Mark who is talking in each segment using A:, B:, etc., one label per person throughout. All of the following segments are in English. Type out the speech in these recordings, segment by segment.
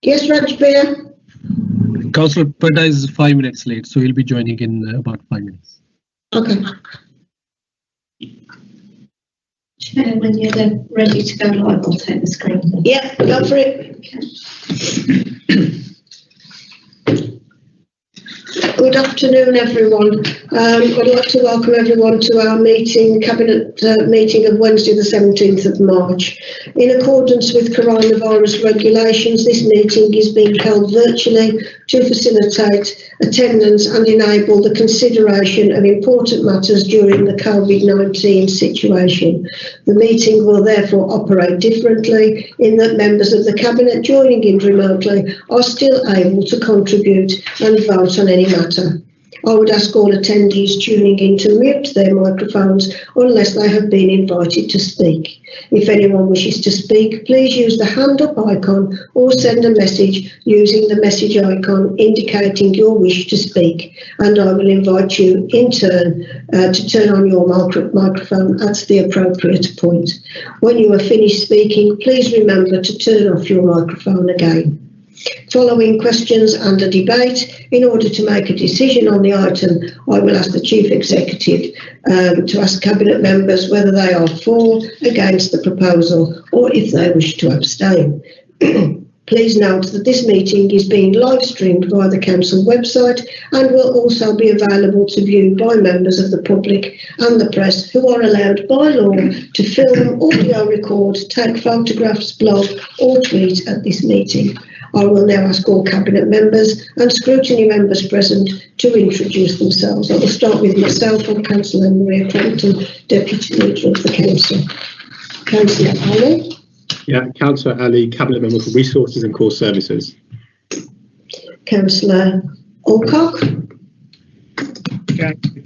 A: Yes, Rajbir?
B: Councillor Panda is 5 minutes late, so he'll be joining in about 5 minutes.
A: Okay.
C: Chair, when you're ready to go live, I'll take the screen.
A: Yeah, go for it.
C: Okay.
A: Good afternoon, everyone. I'd like to welcome everyone to our Cabinet meeting of Wednesday the 17th of March. In accordance with coronavirus regulations, this meeting is being held virtually to facilitate attendance and enable the consideration of important matters during the COVID-19 situation. The meeting will therefore operate differently in that members of the Cabinet joining in remotely are still able to contribute and vote on any matter. I would ask all attendees tuning in to mute their microphones unless they have been invited to speak. If anyone wishes to speak, please use the hand up icon or send a message using the message icon indicating your wish to speak, and I will invite you in turn to turn on your microphone at the appropriate point. When you are finished speaking, please remember to turn off your microphone again. Following questions and a debate, in order to make a decision on the item, I will ask the Chief Executive to ask Cabinet members whether they are for, against the proposal, or if they wish to abstain. Please note that this meeting is being live streamed via the Council website and will also be available to view by members of the public and the press who are allowed by law to film, audio record, take photographs, blog or tweet at this meeting. I will now ask all Cabinet members and scrutiny members present to introduce themselves. I will start with myself and Councillor Maria Crampton, Deputy Leader of the Council. Councillor Ali.
D: Yeah, Councillor Ali, Cabinet Member for Resources and Core Services.
A: Councillor Alcock.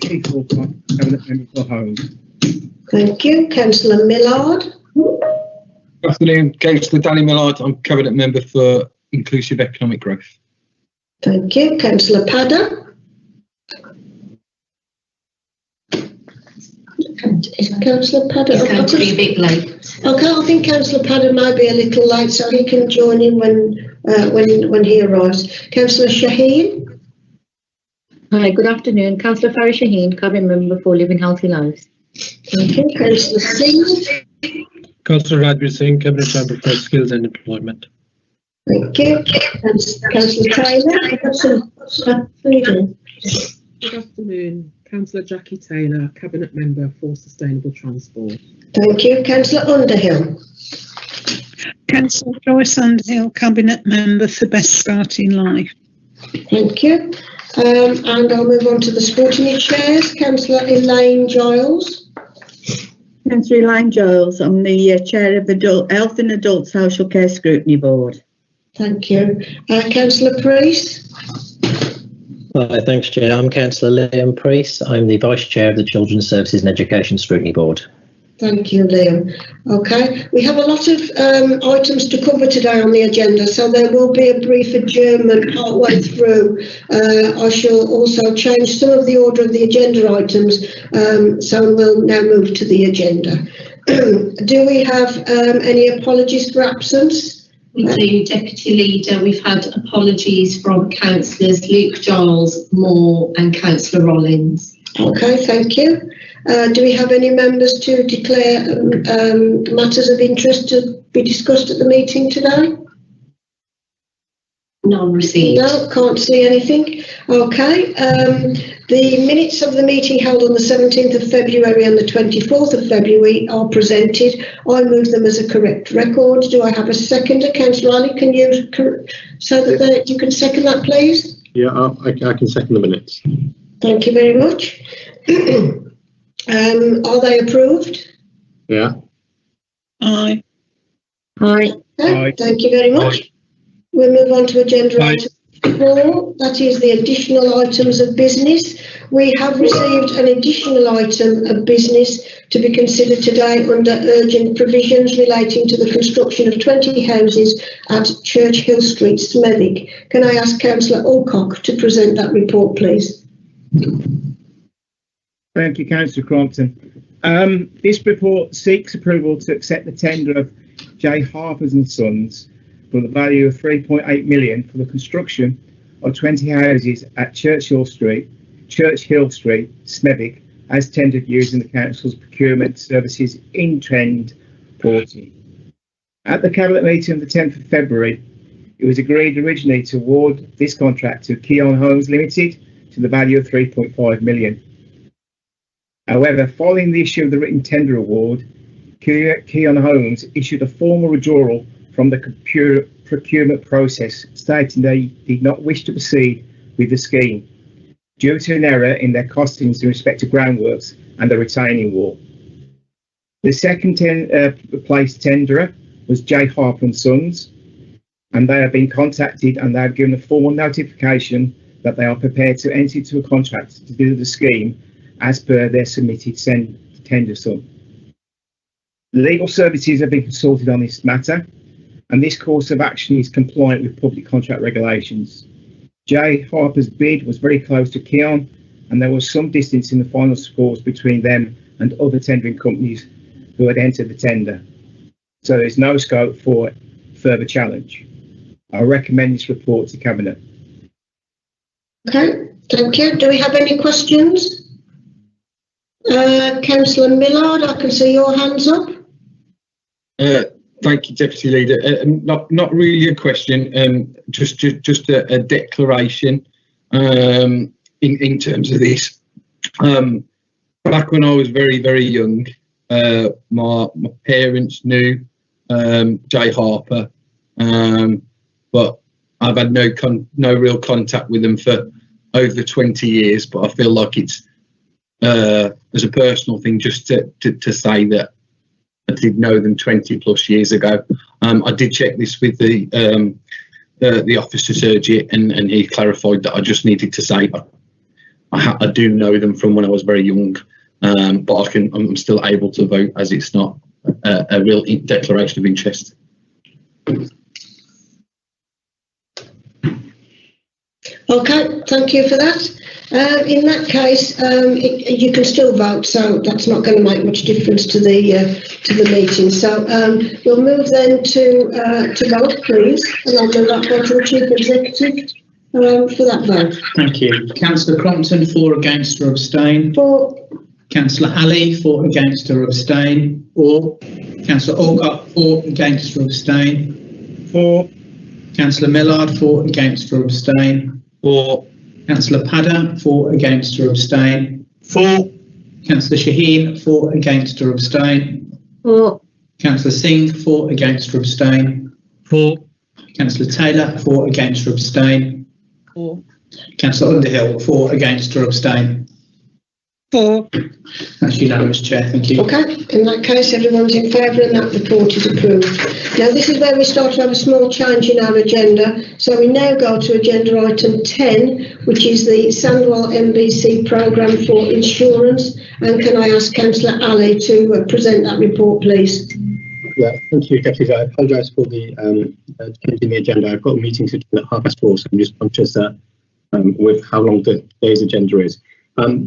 E: Keith Alcock, Cabinet Member for Home.
A: Thank you. Councillor Millard.
F: Good afternoon, Councillor Danny Millard. I'm Cabinet Member for Inclusive Economic Growth.
A: Thank you. Councillor Padder. Councillor Padder.
C: It's going to be a bit late.
A: Okay, I think Councillor Padder might be a little late, so he can join in when he arrives. Councillor Shaheen.
G: Hi, good afternoon. Councillor Farah Shaheen, Cabinet Member for Living Healthy Lives.
A: Thank you. Councillor Singh.
B: Councillor Rajbir Singh, Cabinet Member for Skills and Employment.
A: Thank you. Councillor Taylor.
H: Good afternoon. Councillor Jackie Taylor, Cabinet Member for Sustainable Transport.
A: Thank you. Councillor Underhill.
I: Councillor Joyce Underhill, Cabinet Member for Best Start in Life.
A: Thank you. And I'll move on to the scrutiny chairs. Councillor Elaine Giles.
G: Councillor Elaine Giles, I'm the Chair of the Health and Adult Social Care Scrutiny Board.
A: Thank you. Councillor Priest.
J: Hi, thanks, Chair. I'm Councillor Liam Priest. I'm the Vice Chair of the Children's Services and Education Scrutiny Board.
A: Thank you, Liam. Okay, we have a lot of items to cover today on the agenda, so there will be a brief adjournment partway through. I shall also change some of the order of the agenda items, so we'll now move to the agenda. Do we have any apologies for absence?
C: We do, Deputy Leader. We've had apologies from Councillors Luke Giles, Moore and Councillor Rollins.
A: Okay, thank you. Do we have any members to declare matters of interest to be discussed at the meeting today?
C: None received.
A: No, can't see anything. Okay. The minutes of the meeting held on the 17th of February and the 24th of February are presented. I move them as a correct record. Do I have a seconder? Councillor Ali, can you, so that you can second that, please?
D: Yeah, I can second the minutes.
A: Thank you very much. Are they approved?
D: Yeah.
I: Aye.
G: Aye.
A: Okay, thank you very much. We'll move on to agenda item 4, that is the additional items of business. We have received an additional item of business to be considered today under urgent provisions relating to the construction of 20 houses at Church Hill Street, Smethwick. Can I ask Councillor Alcock to present that report, please?
E: Thank you, Councillor Crampton. This report seeks approval to accept the tender of J. Harpers and Sons for the value of 3.8 million for the construction of 20 houses at Churchill Street, Smethwick, as tendered using the council's procurement services in Trend portal. At the Cabinet meeting of the 10th of February, it was agreed originally to award this contract to Keon Homes Limited to the value of 3.5 million. However, following the issue of the written tender award, Keon Homes issued a formal withdrawal from the procurement process, stating they did not wish to proceed with the scheme due to an error in their costings in respect to groundworks and the retaining wall. The second place tenderer was J. Harper and Sons, and they have been contacted and they have given a formal notification that they are prepared to enter into a contract to do the scheme as per their submitted tender sum. Legal services have been consulted on this matter, and this course of action is compliant with public contract regulations. J. Harper's bid was very close to Keon, and there was some distance in the final scores between them and other tendering companies who had entered the tender. So there's no scope for further challenge. I recommend this report to Cabinet.
A: Okay, thank you. Do we have any questions? Councillor Millard, I can see your hands up.
F: Thank you, Deputy Leader. Not really a question, just a declaration in terms of this. Back when I was very young, my parents knew Jay Harper, but I've had no real contact with them for over 20 years. But I feel like it's as a personal thing, just to say that I did know them 20 plus years ago. I did check this with the officer surgeon, and he clarified that I just needed to say I do know them from when I was very young, but I'm still able to vote, as it's not a real declaration of interest.
A: Okay, thank you for that. In that case, you can still vote, so that's not going to make much difference to the meeting. So we'll move then to vote, please, and I'll move that one to the Chief Executive for that vote.
K: Thank you. Councillor Crompton, for, against or abstain.
A: For.
K: Councillor Alley, for, against or abstain. Or. Councillor Alcott, for, against or abstain. For. Councillor Millard, for, against or abstain. For. Councillor Padder, for, against or abstain. For. Councillor Shaheen, for, against or abstain.
A: For.
K: Councillor Singh, for, against or abstain.
B: For.
K: Councillor Taylor, for, against or abstain.
I: For.
K: Councillor Underhill, for, against or abstain.
I: For.
K: That's unanimous, Chair. Thank you.
A: Okay, in that case, everyone's in favour and that report is approved. Now, this is where we start to have a small change in our agenda. So we now go to agenda item 10, which is the Sunnyvale MBC programme for insurance. And can I ask Councillor Alley to present that report, please?
D: Yeah, thank you, Deputy. I apologise for the change in the agenda. I've got a meeting to do at 4:30, so I'm just conscious that with how long today's agenda is.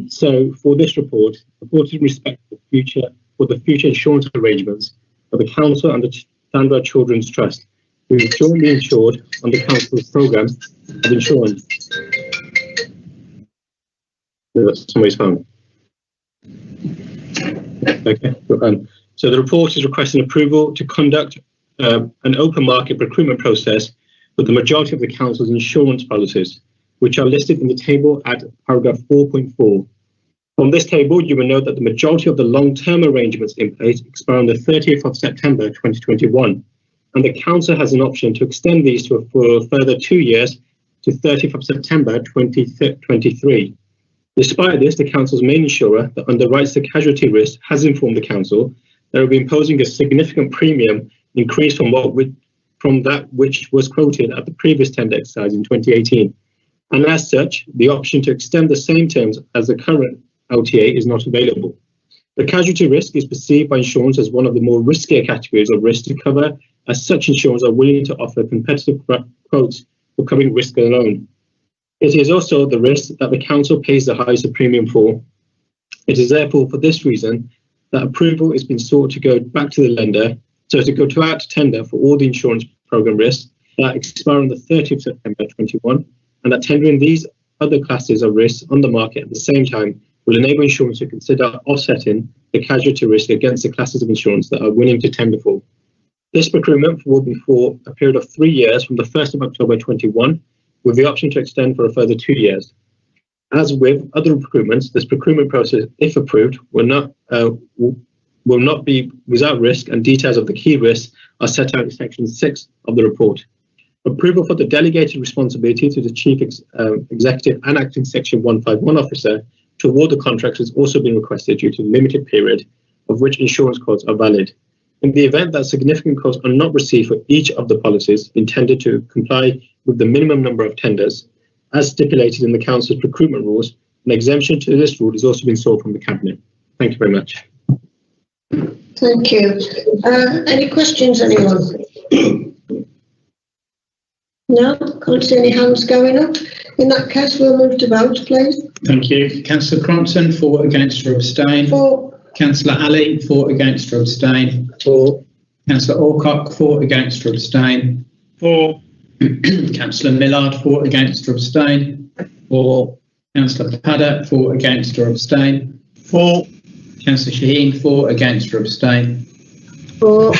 D: So for this report in respect to the future insurance arrangements of the Council and the Sunnyvale Children's Trust, who is jointly insured on the Council's programme of insurance. Somebody's phone. Okay. So the report is requesting approval to conduct an open market procurement process for the majority of the Council's insurance policies, which are listed in the table at paragraph 4.4. From this table, you will note that the majority of the long-term arrangements in place expire on the 30th of September 2021, and the Council has an option to extend these for a further 2 years to 30th of September 2023. Despite this, the Council's main insurer, that underwrites the casualty risk, has informed the Council that it will be imposing a significant premium increase from that which was quoted at the previous tender exercise in 2018. And as such, the option to extend the same terms as the current LTA is not available. The casualty risk is perceived by insurance as one of the more riskier categories of risk to cover, as such insurers are willing to offer competitive quotes for covering risk alone. It is also the risk that the Council pays the highest premium for. It is therefore for this reason that approval is being sought to go back to the lender, so to go to out to tender for all the insurance programme risks, that expire on the 30th of September 21, and that tendering these other classes of risks on the market at the same time will enable insurance to consider offsetting the casualty risk against the classes of insurance that are willing to tender for. This procurement will be for a period of 3 years from the 1st of October 21, with the option to extend for a further 2 years. As with other procurements, this procurement process, if approved, will not be without risk, and details of the key risks are set out in section 6 of the report. Approval for the delegated responsibility to the Chief Executive and Acting Section 151 officer to award the contracts has also been requested due to the limited period of which insurance quotes are valid. In the event that significant quotes are not received for each of the policies intended to comply with the minimum number of tenders, as stipulated in the Council's procurement rules, an exemption to this rule has also been sought from the Cabinet. Thank you very much.
A: Thank you. Any questions, anyone? No, can't see any hands going up. In that case, we'll move to vote, please.
K: Thank you. Councillor Crompton, for, against or abstain.
A: For.
K: Councillor Ali, for, against or abstain.
D: For.
K: Councillor Alcock, for, against or abstain.
E: For.
K: Councillor Millard, for, against or abstain.
J: For.
K: Councillor Padder, for, against or abstain.
E: For.
K: Councillor Shaheen, for, against or abstain.
A: For.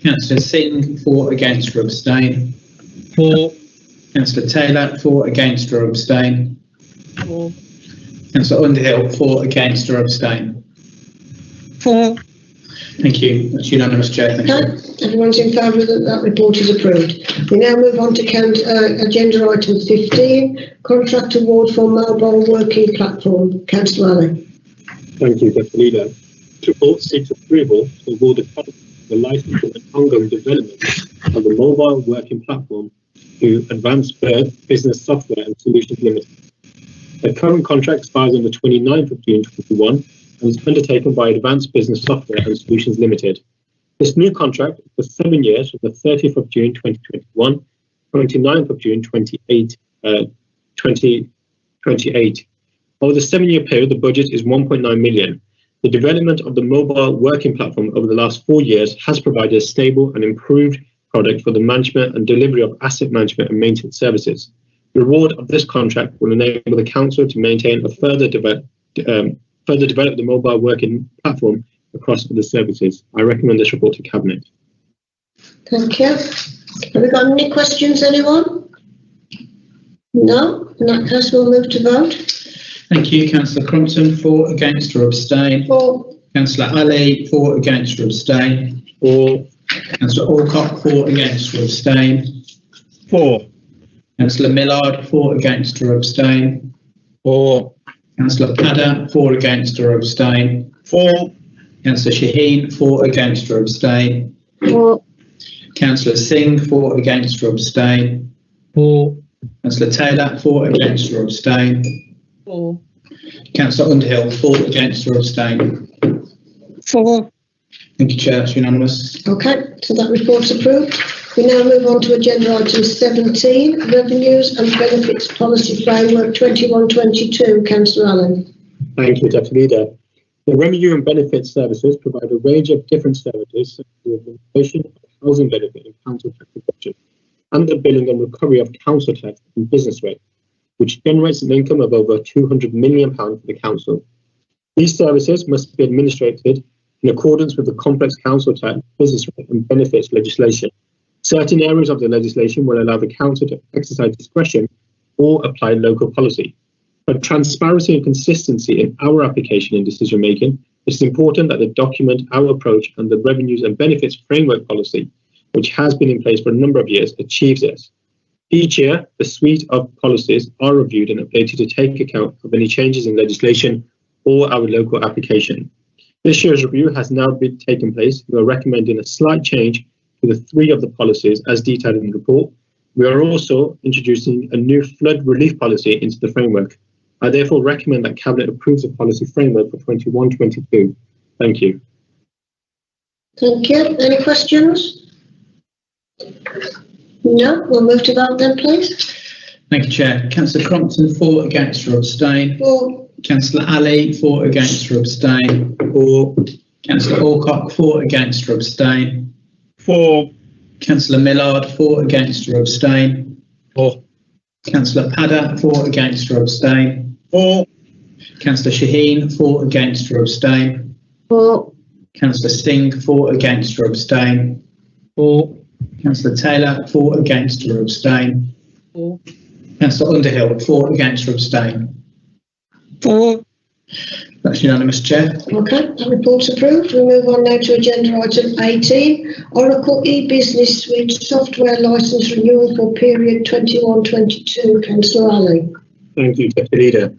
K: Councillor Singh, for, against or abstain.
J: For.
K: Councillor Taylor, for, against or abstain.
I: For.
K: Councillor Underhill, for, against or abstain.
I: For.
K: Thank you. That's unanimous, Chair. Thank you.
A: Okay. Everyone's in favour that that report is approved. We now move on to agenda item 15, contract award for mobile working platform. Councillor Ali.
D: Thank you, Deputy Leader. The report seeks approval to award the license and ongoing development of the mobile working platform to Advanced Business Software and Solutions Limited. The current contract expires on the 29th of June 2021 and is undertaken by Advanced Business Software and Solutions Limited. This new contract is for 7 years from the 30th of June 2021, 29th of June 2028. Over the 7-year period, the budget is 1.9 million. The development of the mobile working platform over the last 4 years has provided a stable and improved product for the management and delivery of asset management and maintenance services. The reward of this contract will enable the Council to maintain and further develop the mobile working platform across the services. I recommend this report to Cabinet.
A: Thank you. Have we got any questions, anyone? No? In that case, we'll move to vote.
K: Thank you. Councillor Crompton, for, against or abstain.
A: For.
K: Councillor Ali, for, against or abstain.
D: For.
K: Councillor Alcock, for, against or abstain.
E: For.
K: Councillor Millard, for, against or abstain.
J: For.
K: Councillor Padder, for, against or abstain.
E: For.
K: Councillor Shaheen, for, against or abstain.
A: For.
K: Councillor Singh, for, against or abstain.
J: For.
K: Councillor Taylor, for, against or abstain.
H: For.
K: Councillor Underhill, for, against or abstain.
I: For.
K: Thank you, Chair. That's unanimous.
A: Okay, so that report's approved. We now move on to agenda item 17, Revenues and Benefits Policy Framework 21-22. Councillor Allen.
D: Thank you, Deputy Leader. The Revenue and Benefits Services provide a range of different services, such as the administration of housing benefit and council tax collection, and the billing and recovery of council tax and business rate, which generates an income of over £200 million for the Council. These services must be administered in accordance with the complex council tax, business rate and benefits legislation. Certain areas of the legislation will allow the Council to exercise discretion or apply local policy. For transparency and consistency in our application and decision making, it is important that the document, our approach and the Revenues and Benefits Framework Policy, which has been in place for a number of years, achieves this. Each year, the suite of policies are reviewed and updated to take account of any changes in legislation or our local application. This year's review has now been taken place. We are recommending a slight change to the 3 of the policies as detailed in the report. We are also introducing a new flood relief policy into the framework. I therefore recommend that Cabinet approves the policy framework for 21-22. Thank you.
A: Thank you. Any questions? No? We'll move to vote then, please.
K: Thank you, Chair. Councillor Crompton, for, against or abstain.
A: For.
K: Councillor Ali, for, against or abstain.
D: For.
K: Councillor Alcock, for, against or abstain.
E: For.
K: Councillor Millard, for, against or abstain.
J: For.
K: Councillor Padda, for, against or abstain.
E: For.
K: Councillor Shaheen, for, against or abstain.
A: For.
K: Councillor Singh, for, against or abstain.
J: For.
K: Councillor Taylor, for, against or abstain.
H: For.
K: Councillor Underhill, for, against or abstain.
I: For.
K: That's unanimous, Chair.
A: Okay, that report's approved. We move on now to agenda item 18, Oracle e-business suite software license renewal for period 21-22. Councillor Ali.
D: Thank you, Deputy Leader.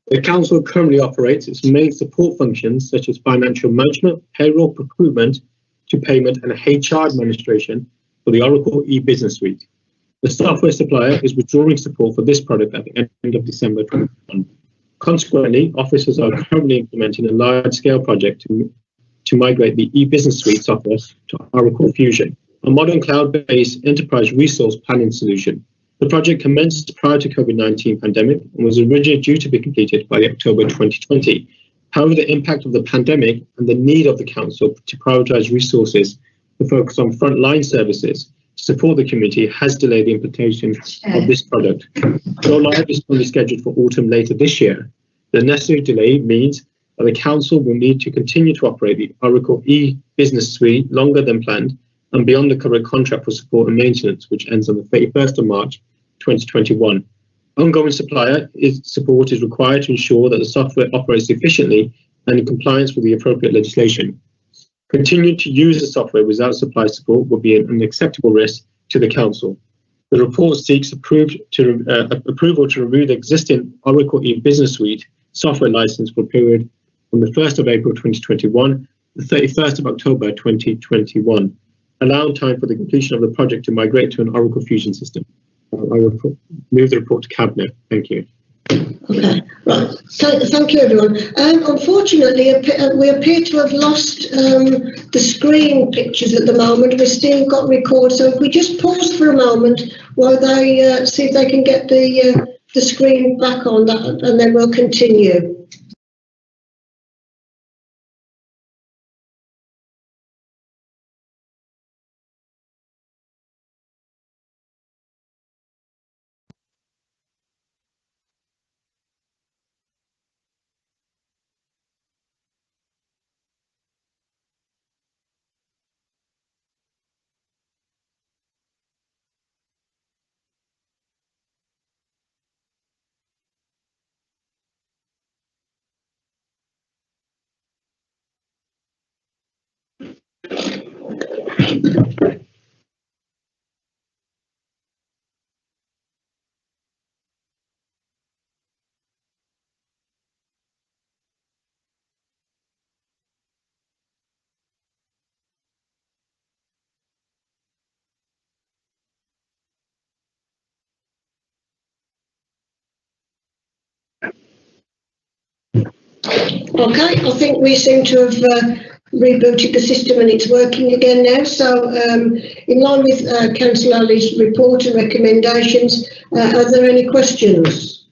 D: The Council currently operates its main support functions such as financial management, payroll, procurement to payment and HR administration for the Oracle e-business suite. The software supplier is withdrawing support for this product at the end of December 2021. Consequently, officers are currently implementing a large-scale project to migrate the e-business suite software to Oracle Fusion, a modern cloud-based enterprise resource planning solution. The project commenced prior to COVID-19 pandemic and was originally due to be completed by October 2020. However, the impact of the pandemic and the need of the council to prioritise resources to focus on frontline services to support the community has delayed the implementation of this product. Go live is currently scheduled for autumn later this year. The necessary delay means that the council will need to continue to operate the Oracle e-business suite longer than planned and beyond the current contract for support and maintenance, which ends on the 31st of March 2021. Ongoing supplier support is required to ensure that the software operates efficiently and in compliance with the appropriate legislation. Continuing to use the software without supply support would be an unacceptable risk to the council. The report seeks approval to remove the existing Oracle e-business suite software license for a period from the 1st of April 2021 to the 31st of October 2021, allowing time for the completion of the project to migrate to an Oracle Fusion system. I will move the report to Cabinet. Thank you.
A: Okay, right. Thank you, everyone. Unfortunately, we appear to have lost the screen pictures at the moment. We've still got record, so if we just pause for a moment while they see if they can get the screen back on, that, and then we'll continue. Okay, I think we seem to have rebooted the system and it's working again now. So in line with Councillor Ali's report and recommendations, are there any questions?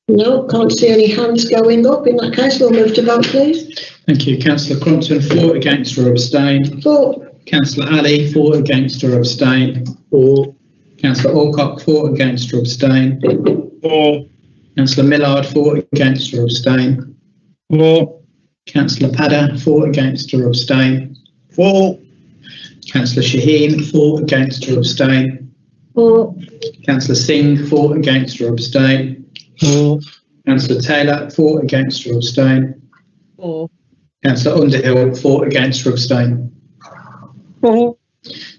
A: No, can't see any hands going up. In that case, we'll move to vote, please.
K: Thank you. Councillor Crumpton, for, against or abstain.
A: For.
K: Councillor Ali, for, against or abstain.
D: For.
K: Councillor Alcock, for, against or abstain.
E: For.
K: Councillor Millard, for, against or abstain.
E: For.
K: Councillor Padda, for, against or abstain.
E: For.
K: Councillor Shaheen, for, against or abstain.
A: For.
K: Councillor Singh, for, against or abstain.
J: For.
K: Councillor Taylor, for, against or abstain.
H: For.
K: Councillor Underhill, for, against or abstain.
I: For.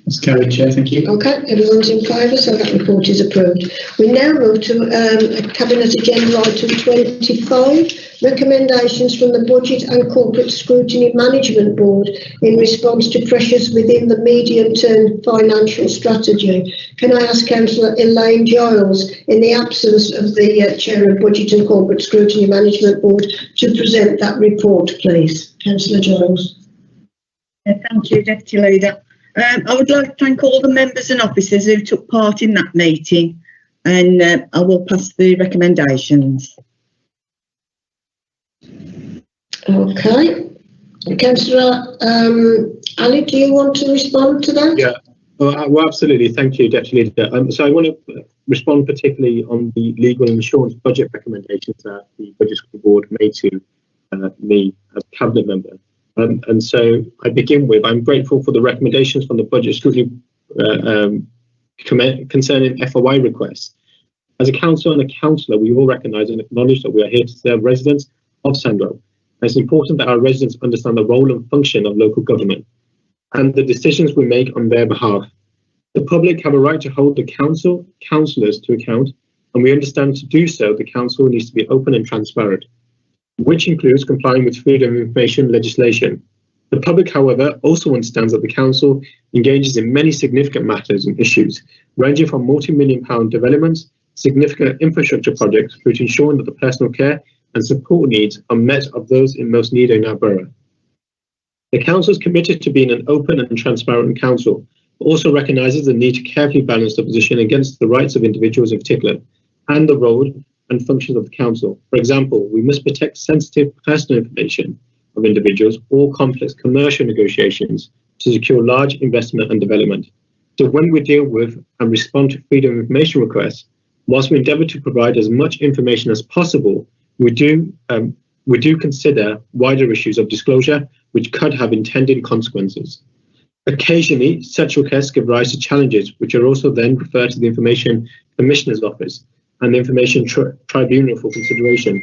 K: That's carried, Chair. Thank you.
A: Okay, everyone's in favour, so that report is approved. We now move to Cabinet Agenda Item 25, recommendations from the Budget and Corporate Scrutiny Management Board in response to pressures within the medium-term financial strategy. Can I ask Councillor Elaine Giles, in the absence of the Chair of Budget and Corporate Scrutiny Management Board, to present that report, please? Councillor Giles.
G: Thank you, Deputy Leader. I would like to thank all the members and officers who took part in that meeting, and I will pass the recommendations.
A: Okay. Councillor Ali, do you want to respond to that?
D: Yeah, well, absolutely. Thank you, Deputy Leader. So I want to respond particularly on the legal and insurance budget recommendations that the Budget Scrutiny Board made to me as Cabinet member. And so I begin with, I'm grateful for the recommendations from the Budget Scrutiny concerning FOI requests. As a council and a councillor, we all recognise and acknowledge that we are here to serve residents of Sandwell. It's important that our residents understand the role and function of local government and the decisions we make on their behalf. The public have a right to hold the councillors to account, and we understand to do so, the council needs to be open and transparent, which includes complying with freedom of information legislation. The public, however, also understands that the council engages in many significant matters and issues, ranging from multi-million-pound developments, significant infrastructure projects, through to ensuring that the personal care and support needs are met of those in most need in our borough. The council is committed to being an open and transparent council, but also recognises the need to carefully balance the position against the rights of individuals in particular, and the role and functions of the council. For example, we must protect sensitive personal information of individuals or complex commercial negotiations to secure large investment and development. So when we deal with and respond to freedom of information requests, whilst we endeavour to provide as much information as possible, we do consider wider issues of disclosure, which could have intended consequences. Occasionally, such requests give rise to challenges, which are also then referred to the Information Commissioner's Office and the Information Tribunal for consideration.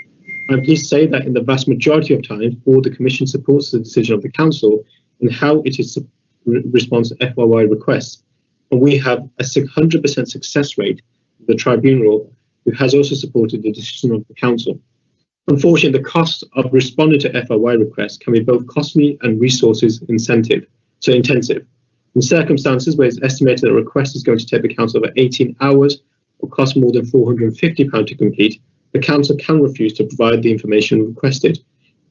D: I'm pleased to say that in the vast majority of times, all the Commission supports the decision of the Council in how it is responds to FOI requests. And we have a 100% success rate of the Tribunal, who has also supported the decision of the Council. Unfortunately, the cost of responding to FOI requests can be both costly and resources intensive. In circumstances where it's estimated that a request is going to take the Council over 18 hours or cost more than £450 to complete, the Council can refuse to provide the information requested.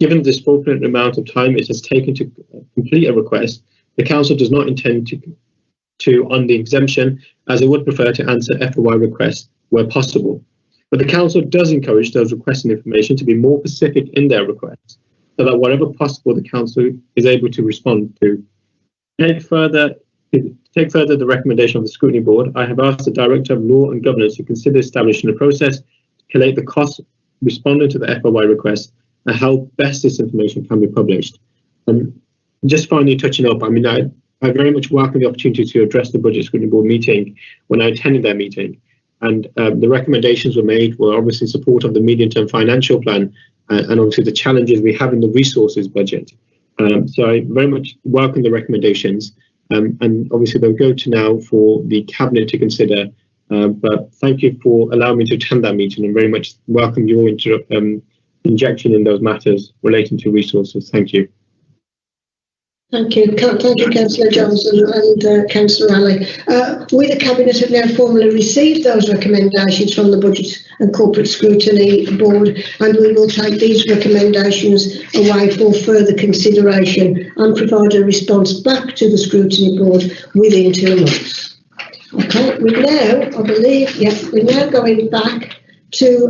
D: Given the disproportionate amount of time it has taken to complete a request, the Council does not intend to on the exemption, as it would prefer to answer FOI requests where possible. But the Council does encourage those requesting information to be more specific in their requests, so that wherever possible, the Council is able to respond to. Take further the recommendation of the Scrutiny Board, I have asked the Director of Law and Governance to consider establishing a process to collate the costs responding to the FOI request and how best this information can be published. Just finally touching up, I mean, I very much welcome the opportunity to address the Budget Scrutiny Board meeting when I attended their meeting. And the recommendations were made were obviously in support of the medium-term financial plan and obviously the challenges we have in the resources budget. So I very much welcome the recommendations, and obviously they'll go to now for the Cabinet to consider. But thank you for allowing me to attend that meeting, and very much welcome your injection in those matters relating to resources. Thank you.
A: Thank you, Councillor Johnson and Councillor Ali. We, the Cabinet, have now formally received those recommendations from the Budget and Corporate Scrutiny Board, and we will take these recommendations away for further consideration and provide a response back to the Scrutiny Board within 2 months. Okay, we're now going back to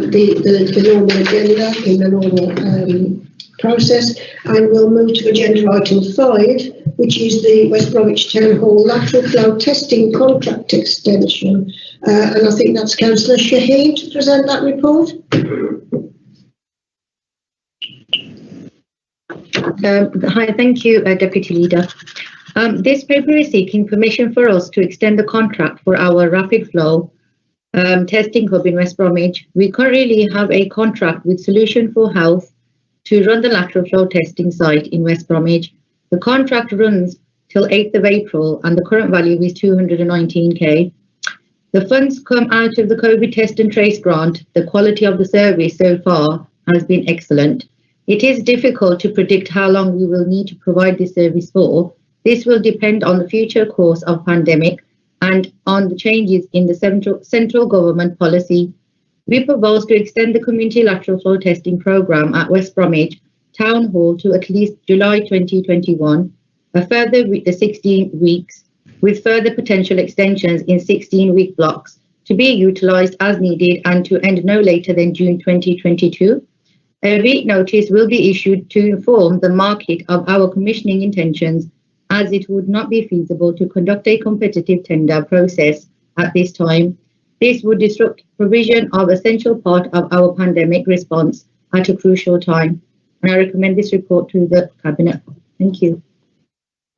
A: the normal agenda in the normal process, and we'll move to agenda item 5, which is the West Bromwich Town Hall lateral flow testing contract extension. And I think that's Councillor Shaheen to present that report.
L: Hi, thank you, Deputy Leader. This paper is seeking permission for us to extend the contract for our rapid flow testing hub in West Bromwich. We currently have a contract with Solution for Health to run the lateral flow testing site in West Bromwich. The contract runs till 8th of April and the current value is 219k. The funds come out of the COVID test and trace grant. The quality of the service so far has been excellent. It is difficult to predict how long we will need to provide this service for. This will depend on the future course of pandemic and on the changes in the central government policy. We propose to extend the community lateral flow testing programme at West Bromwich Town Hall to at least July 2021, a further 16 weeks, with further potential extensions in 16-week blocks to be utilised as needed and to end no later than June 2022. A REIT notice will be issued to inform the market of our commissioning intentions, as it would not be feasible to conduct a competitive tender process at this time. This would disrupt provision of essential part of our pandemic response at a crucial time. And I recommend this report to the Cabinet. Thank you.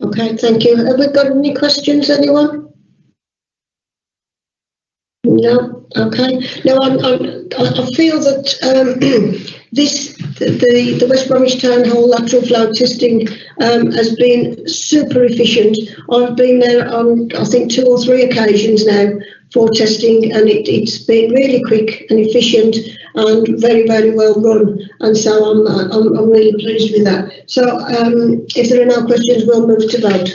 A: Okay, thank you. Have we got any questions, anyone? No. Okay. No, I feel that the West Bromwich Town Hall lateral flow testing has been super efficient. I've been there on, I think, 2 or 3 occasions now for testing, and it's been really quick and efficient and very, very well run. And so I'm really pleased with that. So if there are no questions, we'll move to vote.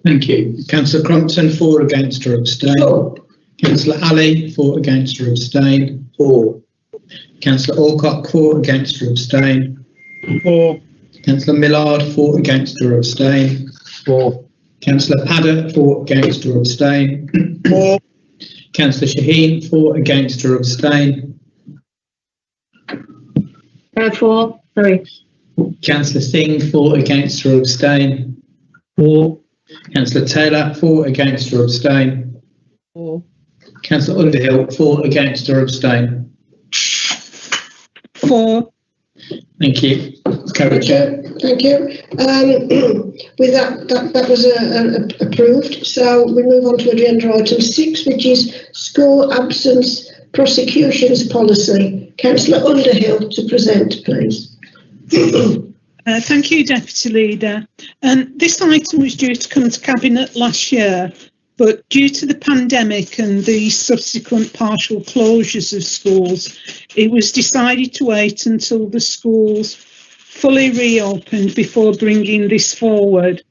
K: Thank you. Councillor Crompton, for, against or abstain.
A: For.
K: Councillor Ali, for, against or abstain.
E: For.
K: Councillor Alcock, for, against or abstain.
E: For.
K: Councillor Millard, for, against or abstain.
E: For.
K: Councillor Padder, for, against or abstain.
E: For.
K: Councillor Shaheen, for, against or abstain.
L: For. Sorry.
K: Councillor Singh, for, against or abstain.
E: For.
K: Councillor Taylor, for, against or abstain.
H: For.
K: Councillor Underhill, for, against or abstain.
I: For.
K: Thank you. Carried, Chair.
A: Thank you. With that was approved. So we move on to agenda item 6, which is school absence prosecutions policy. Councillor Underhill to present, please.
I: Thank you, Deputy Leader. This item was due to come to Cabinet last year, but due to the pandemic and the subsequent partial closures of schools, it was decided to wait until the schools fully reopened before bringing this forward.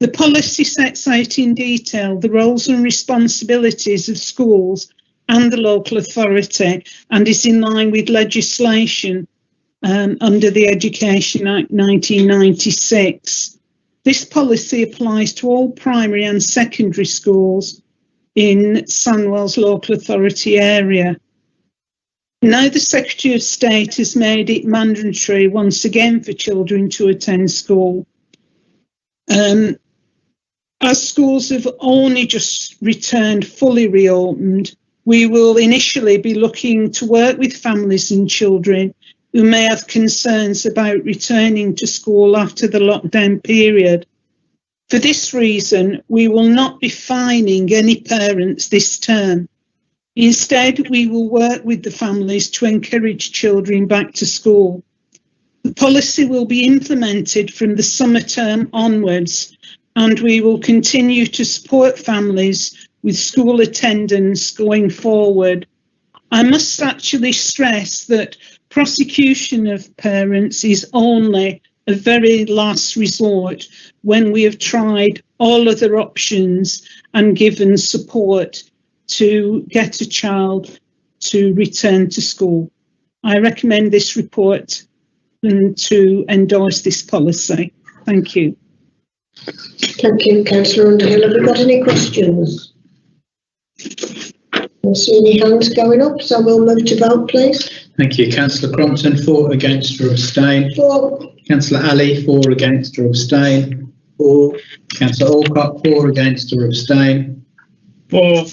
I: The policy sets out in detail the roles and responsibilities of schools and the local authority, and is in line with legislation under the Education Act 1996. This policy applies to all primary and secondary schools in Sunnyvale's local authority area. Now the Secretary of State has made it mandatory once again for children to attend school. As schools have only just returned fully reopened, we will initially be looking to work with families and children who may have concerns about returning to school after the lockdown period. For this reason, we will not be fining any parents this term. Instead, we will work with the families to encourage children back to school. The policy will be implemented from the summer term onwards, and we will continue to support families with school attendance going forward. I must actually stress that prosecution of parents is only a very last resort when we have tried all other options and given support to get a child to return to school. I recommend this report and to endorse this policy. Thank you.
A: Thank you, Councillor Underhill. Have we got any questions? I don't see any hands going up, so we'll move to vote, please.
K: Thank you. Councillor Crompton, for, against or abstain.
A: For.
K: Councillor Ali, for, against or abstain. For. Councillor Alcock, for, against or abstain.
E: For.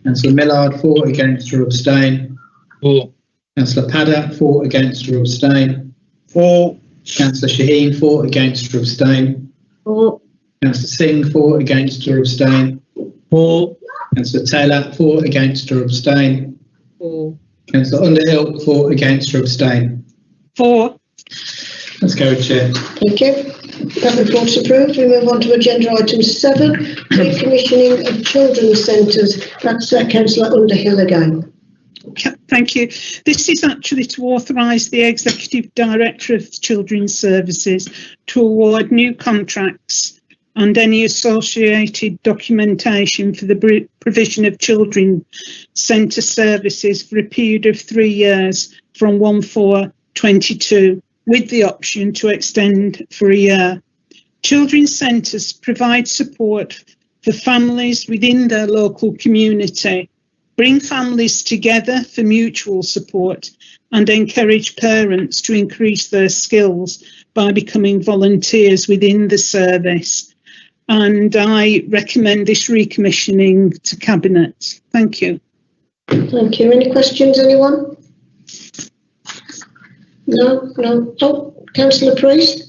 K: Councillor Millard, for, against or abstain.
E: For.
K: Councillor Padder, for, against or abstain.
E: For.
K: Councillor Shaheen, for, against or abstain.
L: For.
K: Councillor Singh, for, against or abstain.
E: For.
K: Councillor Taylor, for, against or abstain.
H: For.
K: Councillor Underhill, for, against or abstain.
I: For.
K: That's carried, Chair.
A: Thank you. That report's approved. We move on to agenda item 7, recommissioning of children's centres. That's Councillor Underhill again.
I: Thank you. This is actually to authorise the Executive Director of Children's Services to award new contracts and any associated documentation for the provision of children's centre services for a period of 3 years from 1/4/22, with the option to extend for a year. Children's centres provide support for families within their local community bring families together for mutual support, and encourage parents to increase their skills by becoming volunteers within the service. And I recommend this recommissioning to Cabinet. Thank you.
A: Thank you. Any questions, anyone? No. Oh, Councillor Priest.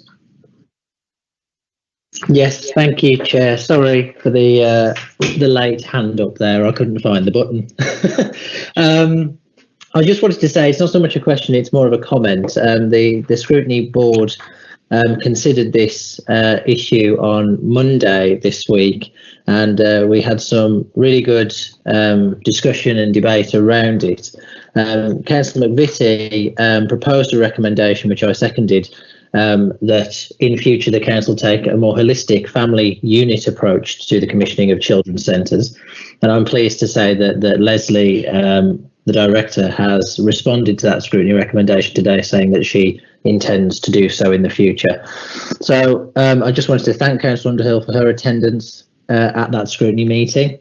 J: Yes, thank you, Chair. Sorry for the late hand up there. I couldn't find the button. I just wanted to say it's not so much a question; it's more of a comment. The scrutiny board considered this issue on Monday this week, and we had some really good discussion and debate around it. Councillor McVitie proposed a recommendation, which I seconded, that in future the council take a more holistic family unit approach to the commissioning of children's centres. And I'm pleased to say that Leslie, the director, has responded to that scrutiny recommendation today, saying that she intends to do so in the future. So I just wanted to thank Councillor Underhill for her attendance at that scrutiny meeting,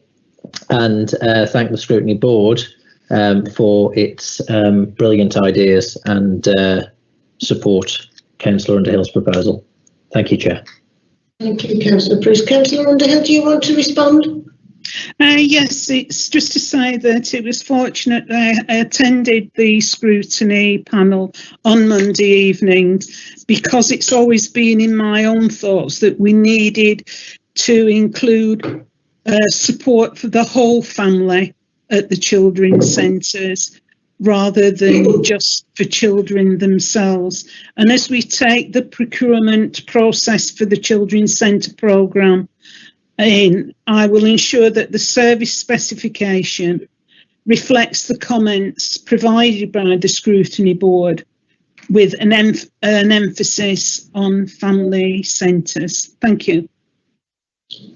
J: and thank the scrutiny board for its brilliant ideas and support Councillor Underhill's proposal. Thank you, Chair.
A: Thank you, Councillor Priest. Councillor Underhill, do you want to respond?
I: Yes, it's just to say that it was fortunate I attended the scrutiny panel on Monday evening, because it's always been in my own thoughts that we needed to include support for the whole family at the children's centres, rather than just for children themselves. And as we take the procurement process for the Children's Centre programme in, I will ensure that the service specification reflects the comments provided by the scrutiny board, with an emphasis on family centres. Thank you.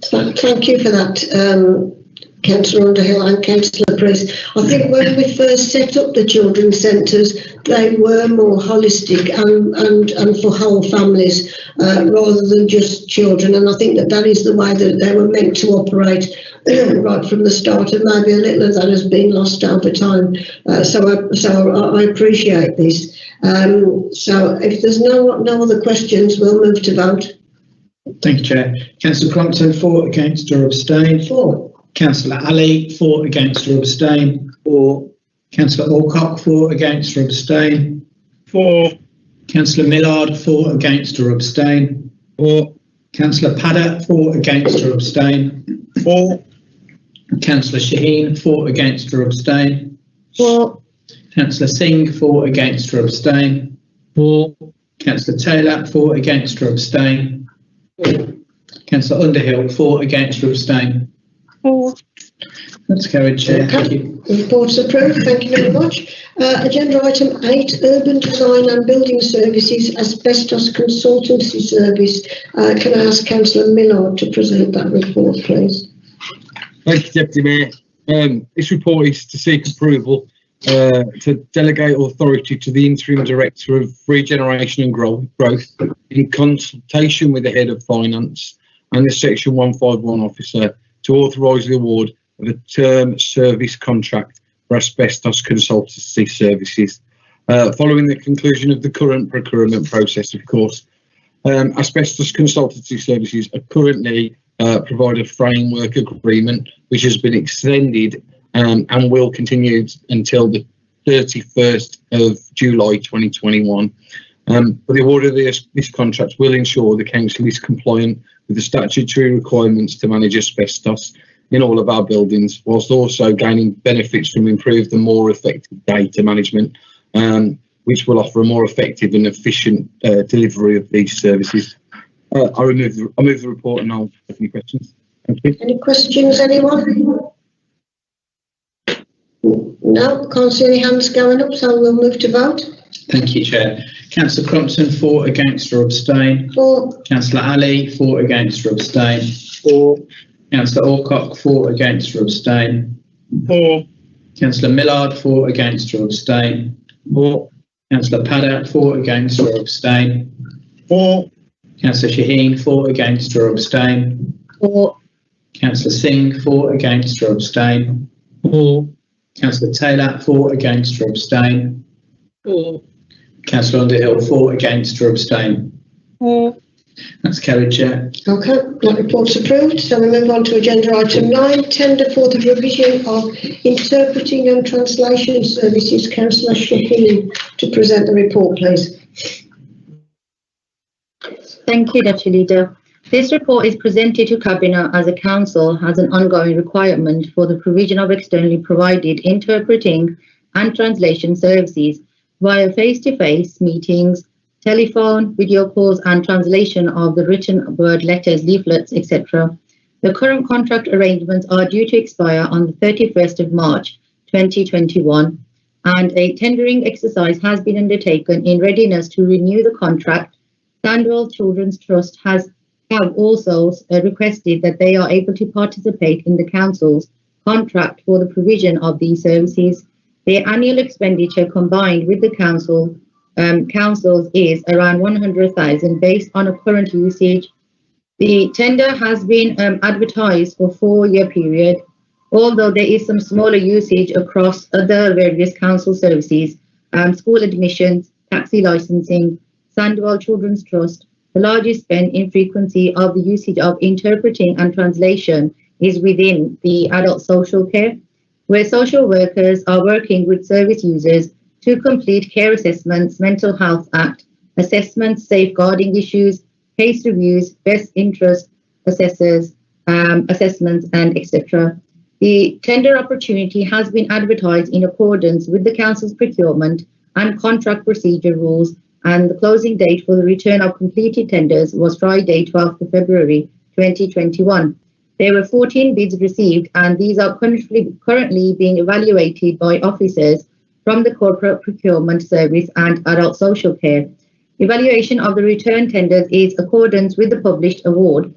A: Thank you for that, Councillor Underhill and Councillor Priest. I think when we first set up the children's centres, they were more holistic and for whole families rather than just children. And I think that is the way that they were meant to operate right from the start. And maybe a little of that has been lost over time. So I appreciate this. So if there's no other questions, we'll move to vote.
K: Thank you, Chair. Councillor Crompton, for, against or abstain?
A: For.
K: Councillor Ali, for, against or abstain? For. Councillor Alcock, for, against or abstain? For. Councillor Millard, for, against or abstain? For. Councillor Padder, for, against or abstain? For. Councillor Shaheen, for, against or abstain?
L: For.
K: Councillor Singh, for, against or abstain? For. Councillor Taylor, for, against or abstain? Councillor Underhill, for, against or abstain?
I: For.
K: That's carried, Chair.
A: Okay.
K: Thank you.
A: Report's approved. Thank you very much. Agenda item 8, Urban Design and Building Services Asbestos Consultancy Service. Can I ask Councillor Millard to present that report, please?
F: Thank you, Deputy Mayor. This report is to seek approval to delegate authority to the Interim Director of Regeneration and Growth in consultation with the Head of Finance and the Section 151 Officer to authorise the award of a term service contract for asbestos consultancy services. Following the conclusion of the current procurement process, of course, asbestos consultancy services are currently provide a framework agreement which has been extended and will continue until the 31st of July 2021. But the award of this contract will ensure the council is compliant with the statutory requirements to manage asbestos in all of our buildings, whilst also gaining benefits from improved and more effective data management, which will offer a more effective and efficient delivery of these services. I move the report, and I'll take any questions. Thank you.
A: Any questions, anyone? No, can't see any hands going up, so we'll move to vote.
K: Thank you, Chair. Councillor Crompton, for, against or abstain?
A: For.
K: Councillor Ali, for, against or abstain? For. Councillor Alcock, for, against or abstain? For. Councillor Millard, for, against or abstain? For. Councillor Padder, for, against or abstain? For. Councillor Shaheen, for, against or abstain?
L: For.
K: Councillor Singh, for, against or abstain? For. Councillor Taylor, for, against or abstain.
H: For.
K: Councillor Underhill, for, against or abstain.
I: For.
K: That's carried, Chair.
A: Okay, that report's approved. So we move on to agenda item 9, tender for the provision of interpreting and translation services. Councillor Shaheen to present the report, please.
L: Thank you, Deputy Leader. This report is presented to Cabinet as a council has an ongoing requirement for the provision of externally provided interpreting and translation services via face-to-face meetings, telephone, video calls and translation of the written word, letters, leaflets, etc. The current contract arrangements are due to expire on the 31st of March 2021 and a tendering exercise has been undertaken in readiness to renew the contract. Sunnyvale Children's Trust have also requested that they are able to participate in the council's contract for the provision of these services. Their annual expenditure combined with the council's is around 100,000 based on a current usage. The tender has been advertised for a 4-year period, although there is some smaller usage across other various council services, school admissions, taxi licensing, Sunnyvale Children's Trust. The largest spend in frequency of the usage of interpreting and translation is within the adult social care, where social workers are working with service users to complete care assessments, Mental Health Act assessments, safeguarding issues, case reviews, best interest assessments, and etc. The tender opportunity has been advertised in accordance with the council's procurement and contract procedure rules, and the closing date for the return of completed tenders was Friday, 12th of February 2021. There were 14 bids received, and these are currently being evaluated by officers from the Corporate Procurement Service and Adult Social Care. Evaluation of the return tenders is accordance with the published award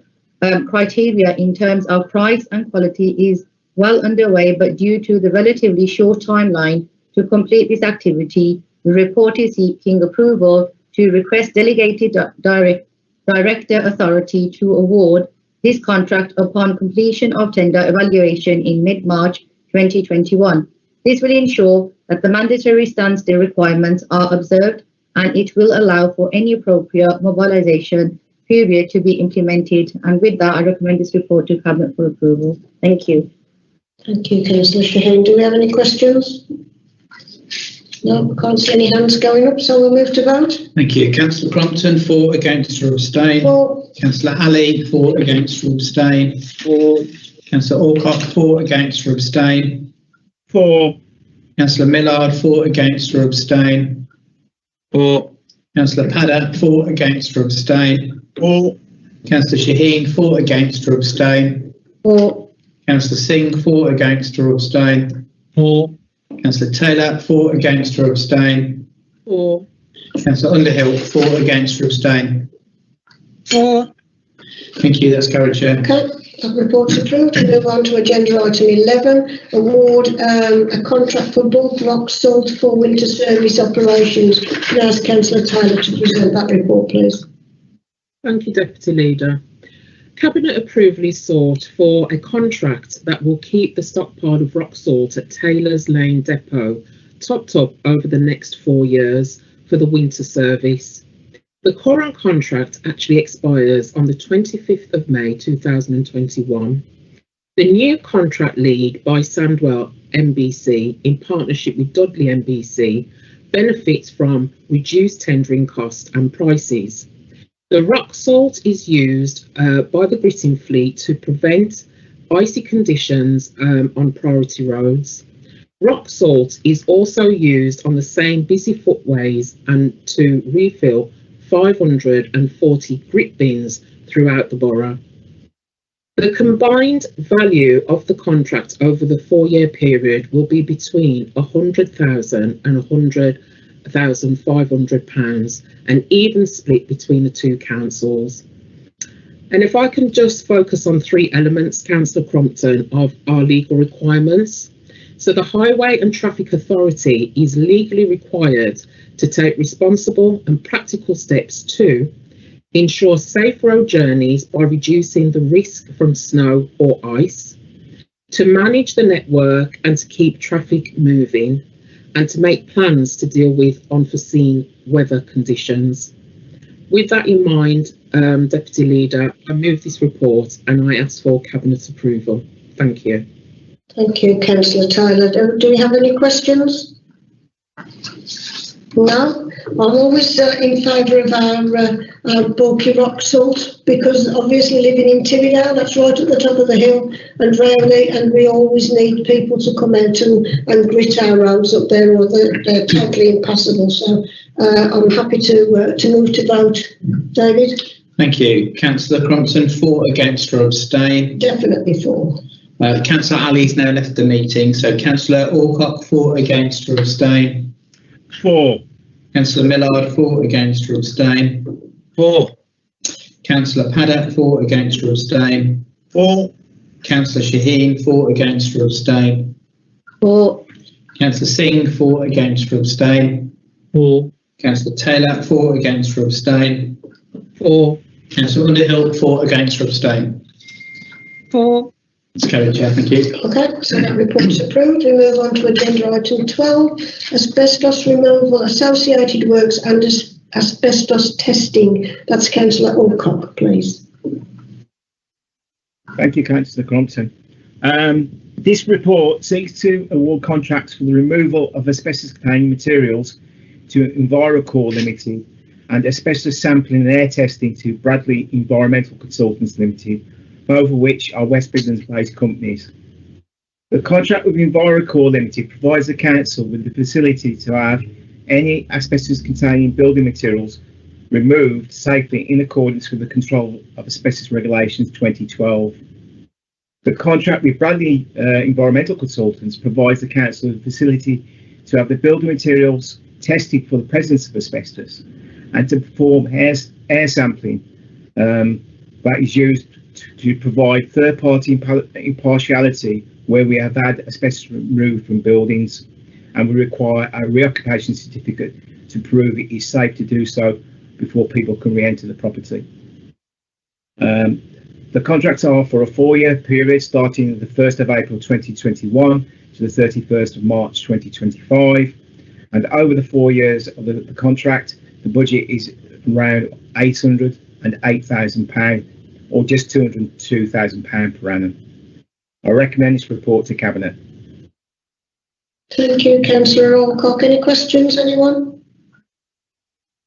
L: criteria in terms of price and quality is well underway, but due to the relatively short timeline to complete this activity, the report is seeking approval to request delegated director authority to award this contract upon completion of tender evaluation in mid-March 2021. This will ensure that the mandatory standstill requirements are observed, and it will allow for any appropriate mobilisation period to be implemented. And with that, I recommend this report to Cabinet for approval. Thank you.
A: Thank you, Councillor Shaheen. Do we have any questions? No, I can't see any hands going up, so we'll move to vote.
K: Thank you. Councillor Crompton, for, against or abstain.
A: For.
K: Councillor Ali, for, against or abstain.
E: For.
K: Councillor Alcock, for, against or abstain.
E: For.
K: Councillor Millard, for, against or abstain.
F: For.
K: Councillor Padder, for, against or abstain.
E: For.
K: Councillor Shaheen, for, against or abstain.
A: For.
K: Councillor Singh, for, against or abstain.
F: For.
K: Councillor Taylor, for, against or abstain.
H: For.
K: Councillor Underhill, for, against or abstain.
I: For.
K: Thank you. That's carried, Chair.
A: Okay, that report's approved. We move on to agenda item 11, award a contract for bulk rock salt for winter service operations. Can I ask Councillor Taylor to present that report, please?
H: Thank you, Deputy Leader. Cabinet approval is sought for a contract that will keep the stockpile of rock salt at Taylor's Lane Depot topped up over the next 4 years for the winter service. The current contract actually expires on the 25th of May 2021. The new contract lead by Sunnyvale MBC in partnership with Dudley MBC benefits from reduced tendering costs and prices. The rock salt is used by the gritting fleet to prevent icy conditions on priority roads. Rock salt is also used on the same busy footways and to refill 540 grit bins throughout the borough. The combined value of the contract over the 4-year period will be between £100,000 and £100,500, an even split between the two councils. And if I can just focus on 3 elements, Councillor Crompton, of our legal requirements. So the Highway and Traffic Authority is legally required to take responsible and practical steps to ensure safe road journeys by reducing the risk from snow or ice, to manage the network and to keep traffic moving, and to make plans to deal with unforeseen weather conditions. With that in mind, Deputy Leader, I move this report and I ask for Cabinet approval. Thank you.
A: Thank you, Councillor Tyler. Do we have any questions? No? I'm always in favour of our bulky rock salt, because obviously living in Tyrrell, that's right at the top of the hill, and Rowley, and we always need people to come out and grit our roads up there, or they're totally impassable. So I'm happy to move to vote. David?
K: Thank you. Councillor Crompton, for, against or abstain?
A: Definitely for.
K: Councillor Ali's now left the meeting, so Councillor Alcock, for, against or abstain?
E: For.
K: Councillor Millard, for, against or abstain?
F: For.
K: Councillor Paddock, for, against or abstain?
E: For.
K: Councillor Shaheen, for, against or abstain?
L: For.
K: Councillor Singh, for, against or abstain?
F: For.
K: Councillor Taylor, for, against or abstain?
H: For.
K: Councillor Underhill, for, against or abstain?
I: For.
K: It's carried, Chair. Thank you.
A: Okay, so that report's approved. We move on to agenda item 12, asbestos removal, associated works and asbestos testing. That's Councillor Alcock, please.
E: Thank you, Councillor Crompton. This report seeks to award contracts for the removal of asbestos-containing materials to EnviroCore Limited and asbestos sampling and air testing to Bradley Environmental Consultants Limited, both of which are West Midlands-based companies. The contract with EnviroCore Limited provides the council with the facility to have any asbestos-containing building materials removed safely in accordance with the Control of Asbestos Regulations 2012. The contract with Bradley Environmental Consultants provides the council with the facility to have the building materials tested for the presence of asbestos and to perform air sampling that is used to provide third-party impartiality where we have had asbestos removed from buildings, and we require a reoccupation certificate to prove it is safe to do so before people can re-enter the property. The contracts are for a 4-year period starting the 1st of April 2021 to the 31st of March 2025, and over the 4 years of the contract, the budget is around £808,000, or just £202,000 per annum. I recommend this report to Cabinet.
A: Thank you, Councillor Alcock. Any questions, anyone?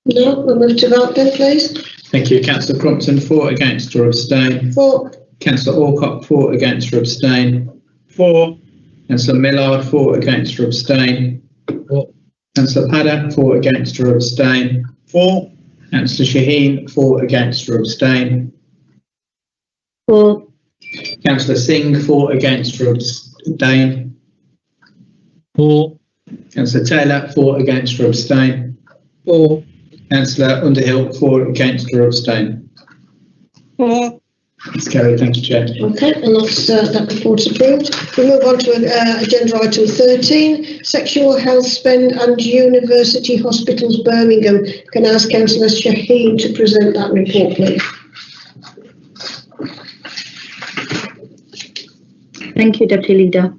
A: No, we'll move to vote then, please.
K: Thank you. Councillor Crompton, for, against or abstain?
A: For.
K: Councillor Alcock, for, against or abstain?
E: For.
K: Councillor Millard, for, against or abstain?
F: For.
K: Councillor Paddock, for, against or abstain?
E: For.
K: Councillor Shaheen, for, against or abstain?
L: For.
K: Councillor Singh, for, against or abstain?
F: For.
K: Councillor Taylor, for, against or abstain?
H: For.
K: Councillor Underhill, for, against or abstain?
I: For.
K: It's carried. Thank you, Chair.
A: Okay, and that report's approved. We move on to agenda item 13, sexual health spend and University Hospitals Birmingham. Can I ask Councillor Shaheen to present that report, please?
L: Thank you, Deputy Leader.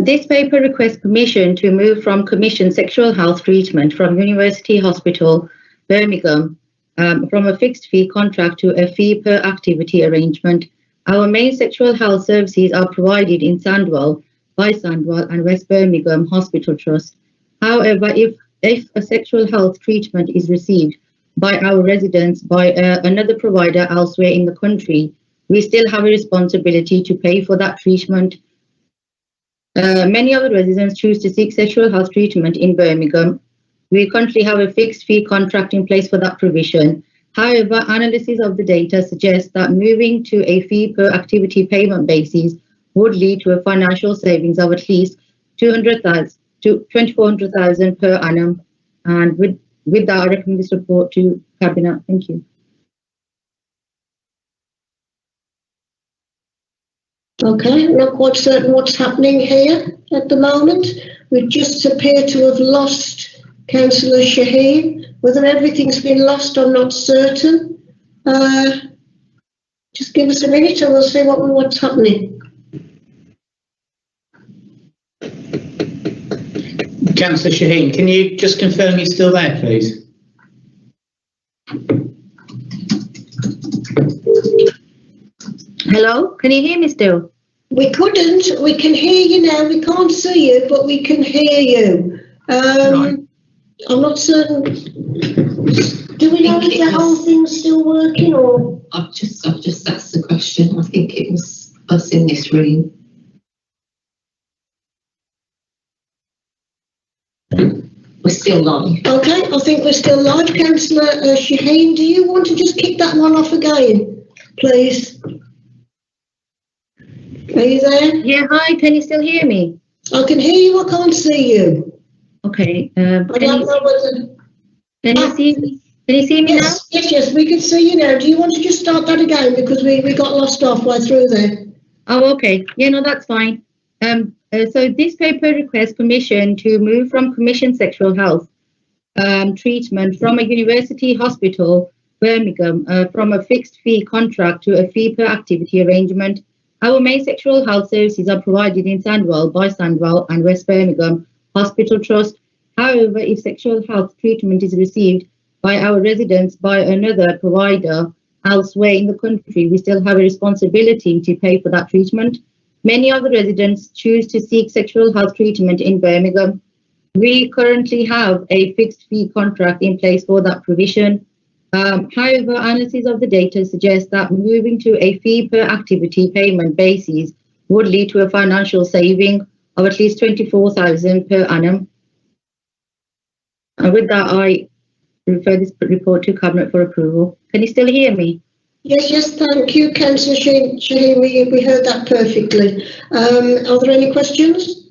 L: This paper requests permission to move from commission sexual health treatment from University Hospital Birmingham from a fixed fee contract to a fee per activity arrangement. Our main sexual health services are provided in Sandwell, by Sandwell and West Birmingham Hospital Trust. However, if a sexual health treatment is received by our residents by another provider elsewhere in the country, we still have a responsibility to pay for that treatment. Many of the residents choose to seek sexual health treatment in Birmingham. We currently have a fixed fee contract in place for that provision. However, analysis of the data suggests that moving to a fee per activity payment basis would lead to a financial savings of at least £200,000 to £2,400,000 per annum. And with that, I recommend this report to Cabinet. Thank you.
A: Okay, not quite certain what's happening here at the moment. We just appear to have lost Councillor Shaheen. Whether everything's been lost, I'm not certain. Just give us a minute and we'll see what's happening.
K: Councillor Shaheen, can you just confirm you're still there, please?
L: Hello, can you hear me still?
A: We couldn't. We can hear you now. We can't see you, but we can hear you.
K: Right.
A: I'm not certain. Do we know if the whole thing's still working, or?
C: I've just asked the question. I think it was us in this room. We're still live.
A: Okay, I think we're still live. Councillor Shaheen, do you want to just kick that one off again, please? Are you there?
L: Yeah, hi, can you still hear me?
A: I can hear you, I can't see you.
L: Okay,
A: I don't know whether...
L: can you see me? Can you see me now?
A: Yes, we can see you now. Do you want to just start that again, because we got lost halfway through there?
L: Oh, okay. Yeah, no, that's fine. So this paper requests permission to move from commissioned sexual health treatment from a university hospital, Birmingham, from a fixed fee contract to a fee per activity arrangement. Our main sexual health services are provided in Sandwell by Sandwell and West Birmingham Hospital Trust. However, if sexual health treatment is received by our residents by another provider elsewhere in the country, we still have a responsibility to pay for that treatment. Many of the residents choose to seek sexual health treatment in Birmingham. We currently have a fixed fee contract in place for that provision. However, analysis of the data suggests that moving to a fee per activity payment basis would lead to a financial saving of at least £24,000 per annum. And with that, I refer this report to Cabinet for approval. Can you still hear me?
A: Yes, thank you, Councillor Shaheen. We heard that perfectly. Are there any questions?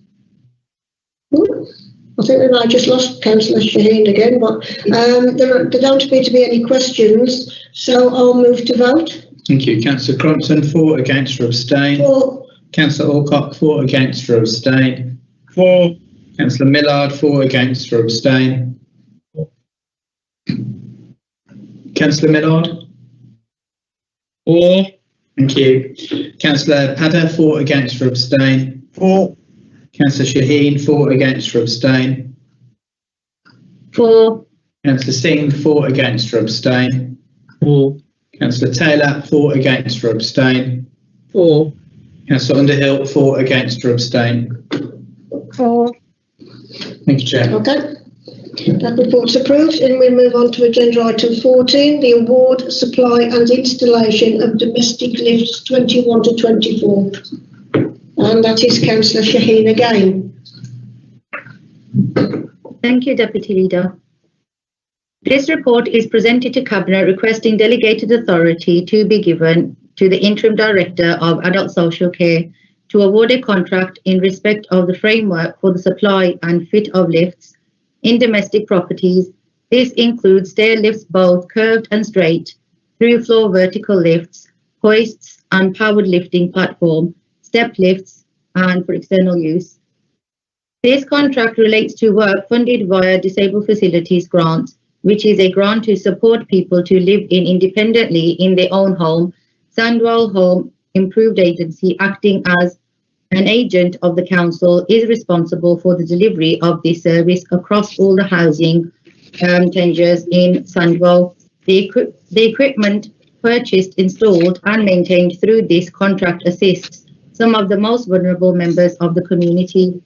A: I think we might have just lost Councillor Shaheen again, but there don't appear to be any questions, so I'll move to vote.
K: Thank you. Councillor Crompton, for, against or abstain.
A: For.
K: Councillor Alcock, for, against or abstain. For. Councillor Millard, for, against or abstain. Councillor Millard? For. Thank you. Councillor Padder, for, against or abstain. For. Councillor Shaheen, for, against or abstain.
L: For.
K: Councillor Singh, for, against or abstain.
H: For.
K: Councillor Taylor, for, against or abstain.
H: For.
K: Councillor Underhill, for, against or abstain.
L: For.
K: Thank you, Chair.
A: Okay. That report's approved, and we move on to agenda item 14, the award, supply and installation of domestic lifts 21 to 24. And that is Councillor Shaheen again.
L: Thank you, Deputy Leader. This report is presented to Cabinet requesting delegated authority to be given to the Interim Director of Adult Social Care to award a contract in respect of the framework for the supply and fit of lifts in domestic properties. This includes stair lifts, both curved and straight, through floor vertical lifts, hoists and powered lifting platform, step lifts, and for external use. This contract relates to work funded via Disabled Facilities Grants, which is a grant to support people to live independently in their own home. Sandwell Home Improved Agency, acting as an agent of the council, is responsible for the delivery of this service across all the housing tenures in Sandwell. The equipment purchased, installed and maintained through this contract assists some of the most vulnerable members of the community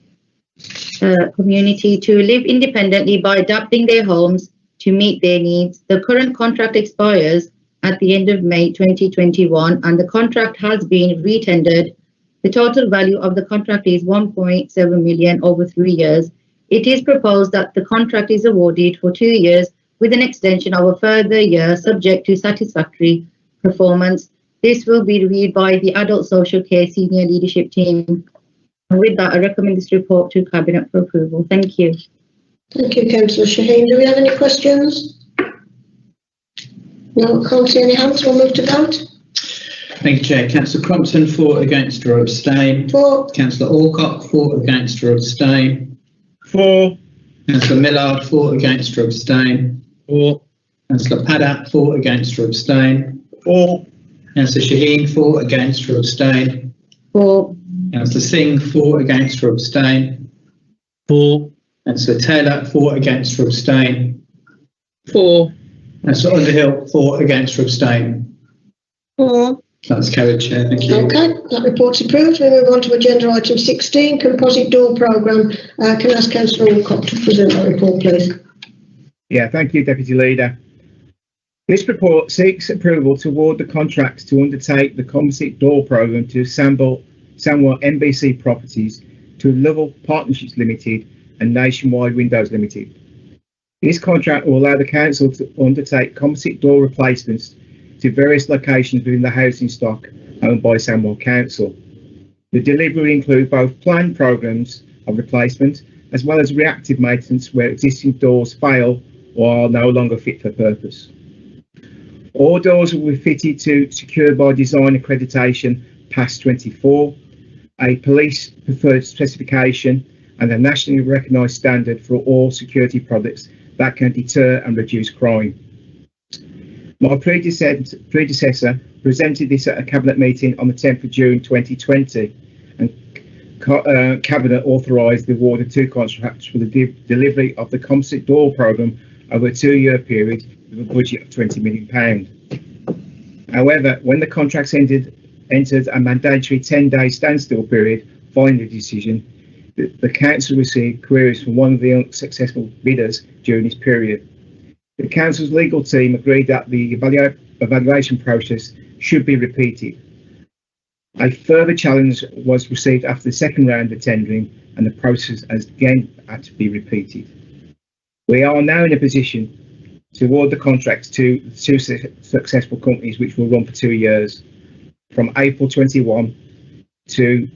L: to live independently by adapting their homes to meet their needs. The current contract expires at the end of May 2021 and the contract has been re-tendered. The total value of the contract is 1.7 million over 3 years. It is proposed that the contract is awarded for 2 years with an extension of a further year subject to satisfactory performance. This will be reviewed by the Adult Social Care Senior Leadership Team. And with that, I recommend this report to Cabinet for approval. Thank you.
A: Thank you, Councillor Shaheen. Do we have any questions? No, can't see any hands. We'll move to vote.
K: Thank you, Chair. Councillor Crompton, for, against or abstain.
A: For.
K: Councillor Alcock, for, against or abstain. For. Councillor Millard, for, against or abstain. For. Councillor Paddock, for, against or abstain. For. Councillor Shaheen, for, against or abstain.
L: For.
K: Councillor Singh, for, against or abstain.
B: For.
K: Councillor Taylor, for, against or abstain.
H: For.
K: Councillor Underhill, for, against or abstain.
I: For.
K: That's carried, Chair. Thank you.
A: Okay, that report's approved. We move on to agenda item 16, Composite Door Programme. Can I ask Councillor Alcock to present that report, please?
E: Yeah, thank you, Deputy Leader. This report seeks approval to award the contract to undertake the Composite Door Programme to Sunnyvale NBC Properties to Level Partnerships Limited and Nationwide Windows Limited. This contract will allow the council to undertake composite door replacements to various locations within the housing stock owned by Sunnyvale Council. The delivery will include both planned programmes of replacement as well as reactive maintenance where existing doors fail or are no longer fit for purpose. All doors will be fitted to Secure by Design accreditation PAS 24, a police preferred specification and a nationally recognised standard for all security products that can deter and reduce crime. My predecessor presented this at a Cabinet meeting on the 10th of June 2020 and Cabinet authorised the award of 2 contracts for the delivery of the Composite Door Programme over a 2-year period with a budget of £20 million. However, when the contracts entered a mandatory 10-day standstill period following the decision, the council received queries from one of the unsuccessful bidders during this period. The council's legal team agreed that the evaluation process should be repeated. A further challenge was received after the second round of tendering and the process has again had to be repeated. We are now in a position to award the contracts to 2 successful companies which will run for 2 years, from April 21 to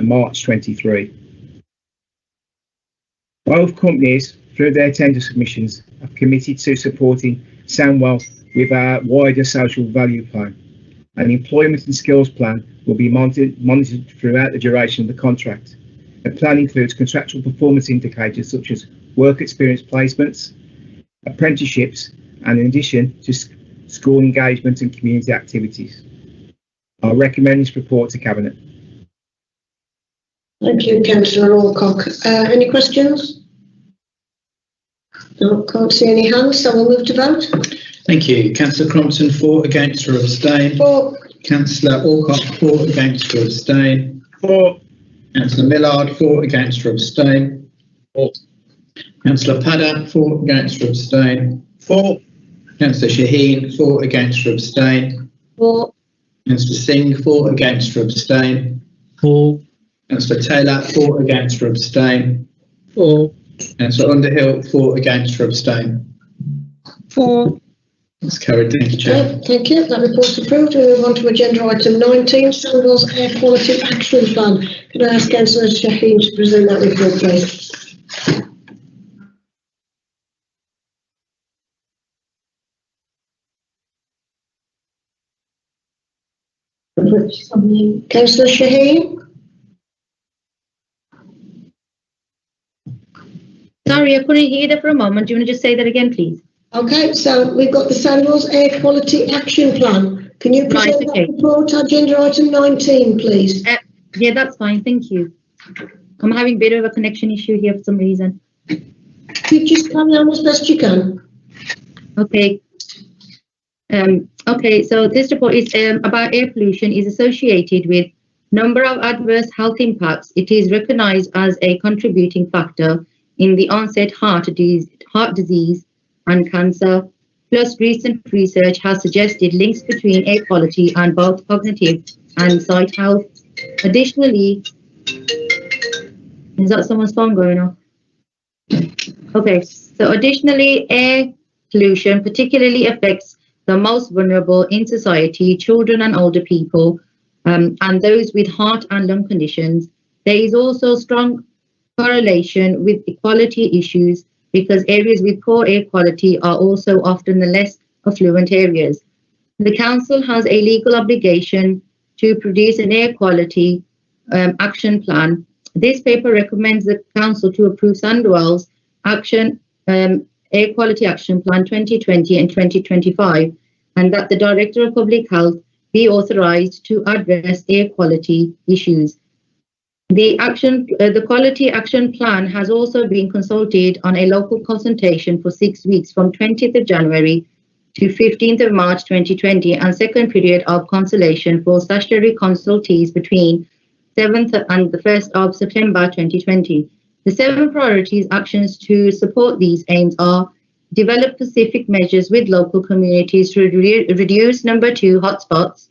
E: March 23. Both companies, through their tender submissions, have committed to supporting Sunnyvale with our wider social value plan. An employment and skills plan will be monitored throughout the duration of the contract. The plan includes contractual performance indicators such as work experience placements, apprenticeships, and in addition to school engagement and community activities. I recommend this report to Cabinet.
A: Thank you, Councillor Alcock. Any questions? No, can't see any hands, so we'll move to vote.
K: Thank you. Councillor Crompton, for, against or abstain.
A: For.
K: Councillor Alcock, for, against or abstain.
E: For.
K: Councillor Millard, for, against or abstain.
B: For.
K: Councillor Padda, for, against or abstain.
E: For.
K: Councillor Shaheen, for, against or abstain.
L: For.
K: Councillor Singh, for, against or abstain.
B: For.
K: Councillor Taylor, for, against or abstain.
H: For.
K: Councillor Underhill, for, against or abstain.
I: For.
K: That's carried. Thank you, Chair.
A: Okay, thank you. That report's approved. We move on to agenda item 19, Sunnyvale's Air Quality Action Plan. Can I ask Councillor Shaheen to present that report, please? Councillor Shaheen?
L: Sorry, I couldn't hear that for a moment. Do you want to just say that again, please?
A: Okay, so we've got the Sunnyvale's Air Quality Action Plan. Can you present
L: Right, okay.
A: that report, agenda item 19, please?
L: Yeah, that's fine. Thank you. I'm having a bit of a connection issue here for some reason.
A: You just carry on as best you can.
L: Okay. Okay, so this report is about air pollution is associated with number of adverse health impacts. It is recognized as a contributing factor in the onset heart disease and cancer. Plus, recent research has suggested links between air quality and both cognitive and sight health. Additionally, is that someone's phone going off? Okay, so additionally, air pollution particularly affects the most vulnerable in society, children and older people, and those with heart and lung conditions. There is also strong correlation with equality issues because areas with poor air quality are also often the less affluent areas. The Council has a legal obligation to produce an air quality action plan. This paper recommends the Council to approve Sunnyvale's Air Quality Action Plan 2020 and 2025, and that the Director of Public Health be authorised to address air quality issues. The Quality Action Plan has also been consulted on a local consultation for 6 weeks from 20th of January to 15th of March 2020 and second period of consultation for statutory consultees between 7th and the 1st of September 2020. The 7 priorities actions to support these aims are: develop specific measures with local communities to reduce number 2 hotspots.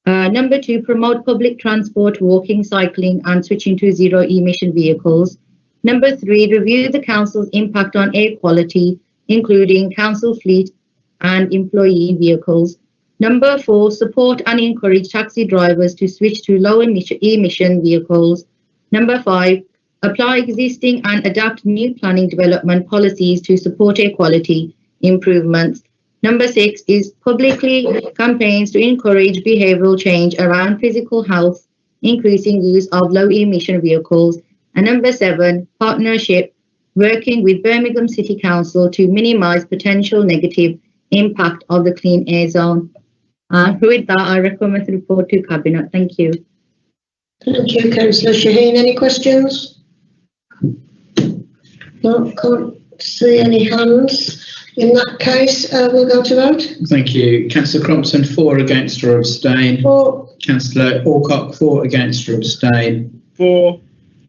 L: Number 2, promote public transport, walking, cycling and switching to zero emission vehicles. Number 3, review the council's impact on air quality, including council fleet and employee vehicles. Number 4, support and encourage taxi drivers to switch to low emission vehicles. Number 5, apply existing and adapt new planning development policies to support air quality improvements. Number 6 is publicly campaigns to encourage behavioural change around physical health, increasing use of low emission vehicles. And number 7, partnership, working with Birmingham City Council to minimise potential negative impact of the clean air zone. With that, I recommend the report to Cabinet. Thank you.
A: Thank you, Councillor Shaheen. Any questions? No, can't see any hands. In that case, we'll go to vote.
K: Thank you. Councillor Crompton, for, against or abstain.
A: For.
K: Councillor Alcock, for, against or abstain.
E: For.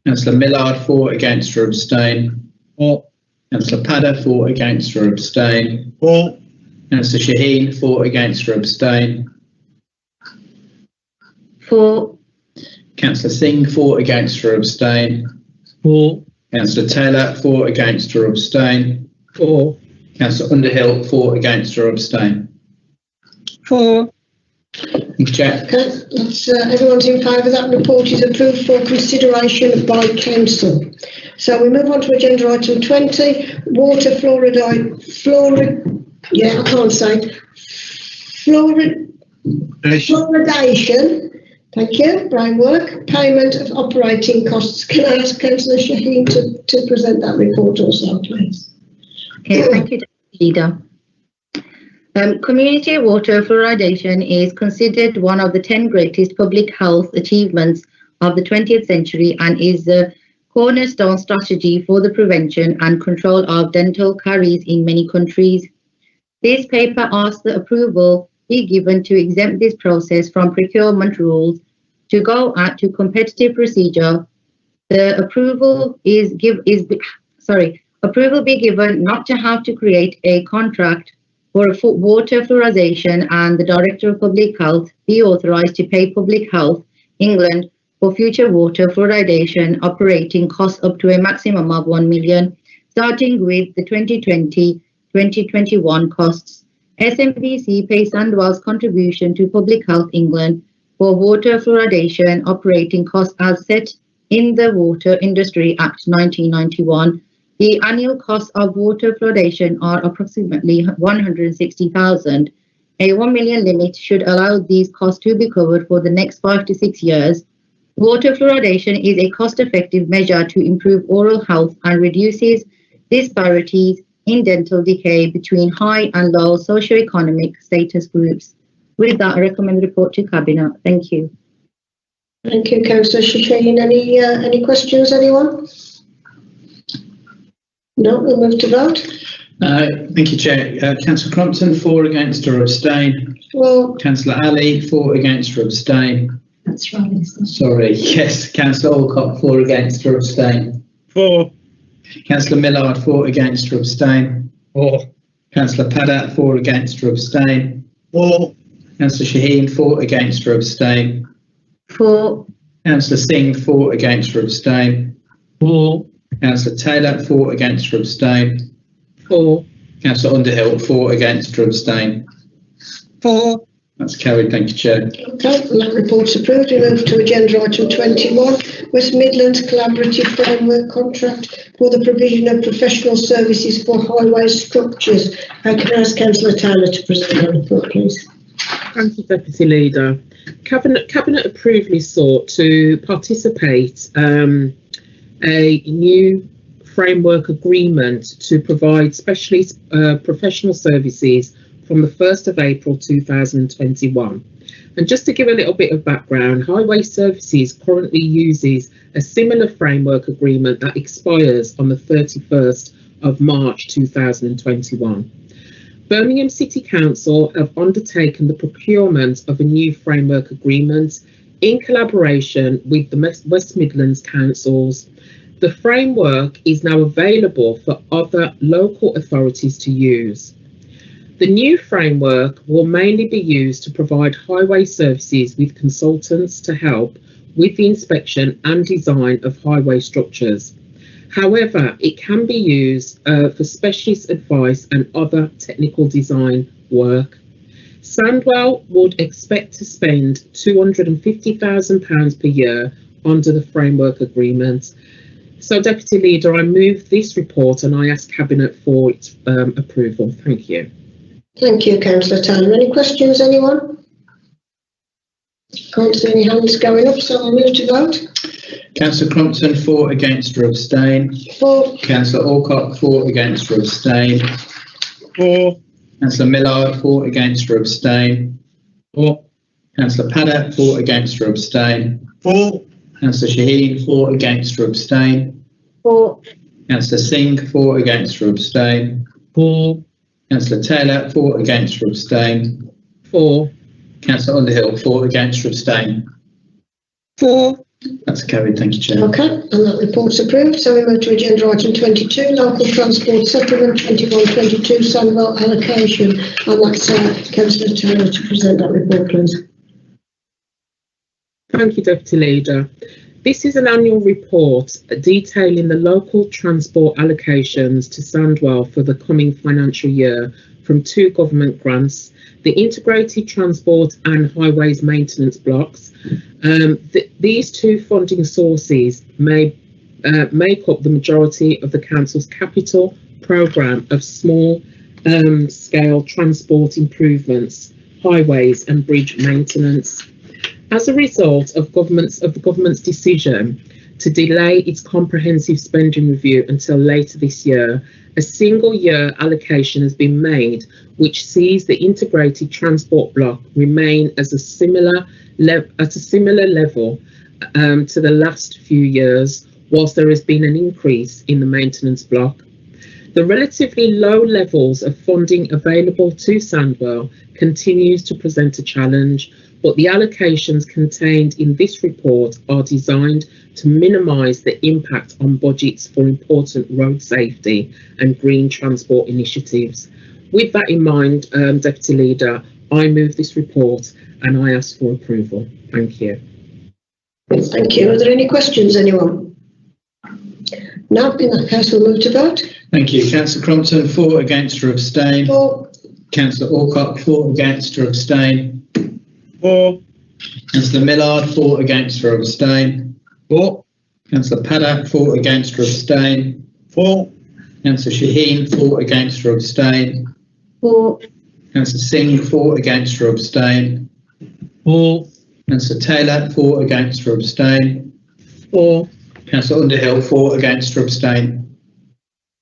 K: Councillor Millard, for, against or abstain.
E: For.
K: Councillor Padda, for, against or abstain.
E: For.
K: Councillor Shaheen, for, against or abstain.
L: For.
K: Councillor Singh, for, against or abstain.
B: For.
K: Councillor Taylor, for, against or abstain.
H: For.
K: Councillor Underhill, for, against or abstain.
I: For.
K: Thank you, Chair.
A: Okay, that's, everyone's in favour. That report is approved for consideration by council. So we move on to agenda item 20, water fluoridation. Thank you, brain work. Payment of operating costs. Can I ask Councillor Shaheen to present that report also, please?
L: Okay, thank you, Leader. Community water fluoridation is considered one of the 10 greatest public health achievements of the 20th century and is the cornerstone strategy for the prevention and control of dental caries in many countries. This paper asks the approval be given to exempt this process from procurement rules to go out to competitive procedure. The approval approval be given not to have to create a contract for water fluoridation, and the Director of Public Health be authorised to pay Public Health England for future water fluoridation operating costs up to a maximum of 1 million, starting with the 2020-2021 costs. SMBC pays Sandwell's contribution to Public Health England for water fluoridation operating costs as set in the Water Industry Act 1991. The annual costs of water fluoridation are approximately 160,000. A 1 million limit should allow these costs to be covered for the next 5 to 6 years. Water fluoridation is a cost-effective measure to improve oral health and reduces disparities in dental decay between high and low socioeconomic status groups. With that, I recommend the report to Cabinet. Thank you.
A: Thank you, Councillor Shaheen. Any questions, anyone? No, we'll move to vote.
K: Thank you, Chair. Councillor Crompton, for, against or abstain.
A: For.
K: Councillor Ali, for, against or abstain.
C: That's right.
K: Sorry, yes. Councillor Alcock, for, against or abstain.
E: For.
K: Councillor Millard, for, against or abstain.
E: For.
K: Councillor Padda, for, against or abstain.
E: For.
K: Councillor Shaheen, for, against or abstain.
L: For.
K: Councillor Singh, for, against or abstain.
B: For.
K: Councillor Taylor, for, against or abstain.
H: For.
K: Councillor Underhill, for, against or abstain.
I: For.
K: That's carried. Thank you, Chair.
A: Okay, and that report's approved. We move to agenda item 21, West Midlands Collaborative Framework Contract for the provision of professional services for highway structures. Can I ask Councillor Taylor to present the report, please?
H: Thank you, Deputy Leader. Cabinet approved sought to participate a new framework agreement to provide specialist professional services from the 1st of April 2021. And just to give a little bit of background, Highway Services currently uses a similar framework agreement that expires on the 31st of March 2021. Birmingham City Council have undertaken the procurement of a new framework agreement in collaboration with the West Midlands Councils. The framework is now available for other local authorities to use. The new framework will mainly be used to provide highway services with consultants to help with the inspection and design of highway structures. However, it can be used for specialist advice and other technical design work. Sandwell would expect to spend £250,000 per year under the framework agreement. So, Deputy Leader, I move this report and I ask Cabinet for its approval. Thank you.
A: Thank you, Councillor Taylor. Any questions, anyone? Can't see any hands going up, so I'll move to vote.
K: Councillor Crompton, for, against or abstain.
A: For.
K: Councillor Alcock, for, against or abstain.
F: For.
K: Councillor Millard, for, against or abstain.
F: For.
K: Councillor Paddock, for, against or abstain.
F: For.
K: Councillor Shaheen, for, against or abstain.
A: For.
K: Councillor Singh, for, against or abstain.
F: For.
K: Councillor Taylor, for, against or abstain.
H: For.
K: Councillor Underhill, for, against or abstain.
I: For.
K: That's carried. Thank you, Chair.
A: Okay, and that report's approved. So we move to agenda item 22, local transport settlement 21-22 Sunnyvale allocation. And that's Councillor Taylor to present that report, please.
H: Thank you, Deputy Leader. This is an annual report detailing the local transport allocations to Sandwell for the coming financial year from two government grants, the Integrated Transport and Highways Maintenance Blocks. These two funding sources may make up the majority of the Council's capital programme of small scale transport improvements, highways and bridge maintenance. As a result of the government's decision to delay its comprehensive spending review until later this year, a single year allocation has been made which sees the integrated transport block remain as a similar level to the last few years, whilst there has been an increase in the maintenance block. The relatively low levels of funding available to Sandwell continues to present a challenge, but the allocations contained in this report are designed to minimise the impact on budgets for important road safety and green transport initiatives. With that in mind, Deputy Leader, I move this report and I ask for approval. Thank you.
A: Thank you. Are there any questions, anyone? No, in that case we'll move to vote.
K: Thank you. Councillor Crompton, for, against or abstain.
A: For.
K: Councillor Alcock, for, against or abstain.
F: For.
K: Councillor Millard, for, against or abstain.
F: For.
K: Councillor Paddock, for, against or abstain.
F: For.
K: Councillor Shaheen, for, against or abstain.
A: For.
K: Councillor Singh, for, against or abstain.
F: For.
K: Councillor Taylor, for, against or abstain.
H: For.
K: Councillor Underhill, for, against or abstain.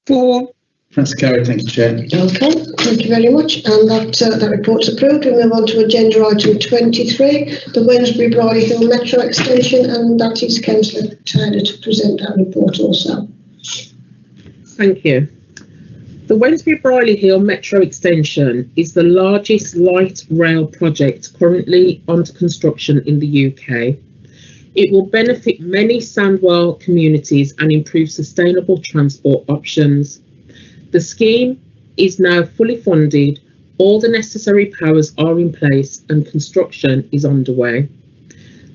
I: For.
K: That's carried. Thank you, Chair.
A: Okay, thank you very much. And that report's approved. We move on to agenda item 23, the Wednesbury Bridle Hill Metro extension, and that is Councillor Taylor to present that report also.
H: Thank you. The Wednesbury Bridle Hill Metro extension is the largest light rail project currently under construction in the UK. It will benefit many Sandwell communities and improve sustainable transport options. The scheme is now fully funded, all the necessary powers are in place and construction is underway.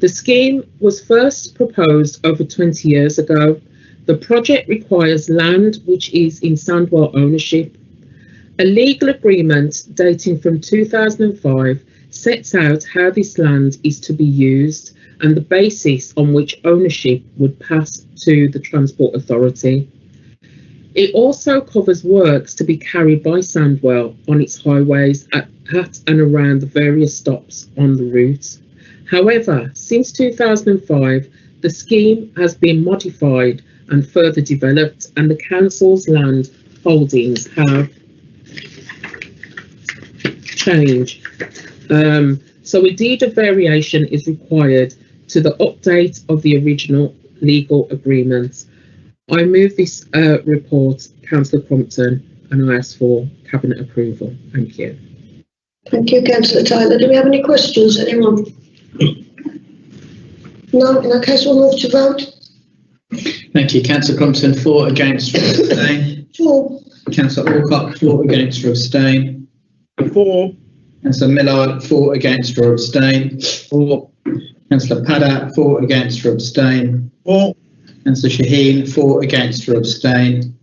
H: The scheme was first proposed over 20 years ago. The project requires land which is in Sandwell ownership. A legal agreement dating from 2005 sets out how this land is to be used and the basis on which ownership would pass to the Transport Authority. It also covers works to be carried by Sandwell on its highways at and around the various stops on the route. However, since 2005, the scheme has been modified and further developed, and the council's land holdings have changed. So a deed of variation is required to the update of the original legal agreement. I move this report, Councillor Crumpton, and I ask for Cabinet approval. Thank you.
A: Thank you, Councillor Tyler. Do we have any questions, anyone? No, in that case we'll move to vote.
K: Thank you. Councillor Crumpton, for, against, or abstain.
A: For.
K: Councillor Alcock, for, against, or abstain.
E: For.
K: Councillor Millard, for, against, or abstain.
E: For.
K: Councillor Padda, for, against, or abstain.
E: For.
K: Councillor Shaheen, for, against, or abstain.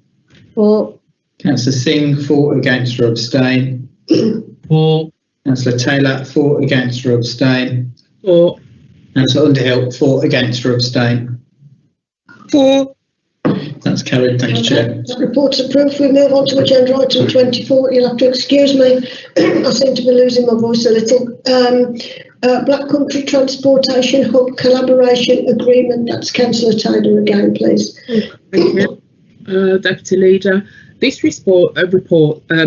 L: For.
K: Councillor Singh, for, against, or abstain.
B: For.
K: Councillor Taylor, for, against, or abstain.
H: For.
K: Councillor Underhill, for, against, or abstain.
I: For.
K: That's carried. Thank you, Chair.
A: That report's approved. We move on to agenda item 24. You'll have to excuse me. I seem to be losing my voice a little. Black Country Transportation Hub Collaboration Agreement. That's Councillor Taylor again, please.
H: Thank you. Deputy Leader, this report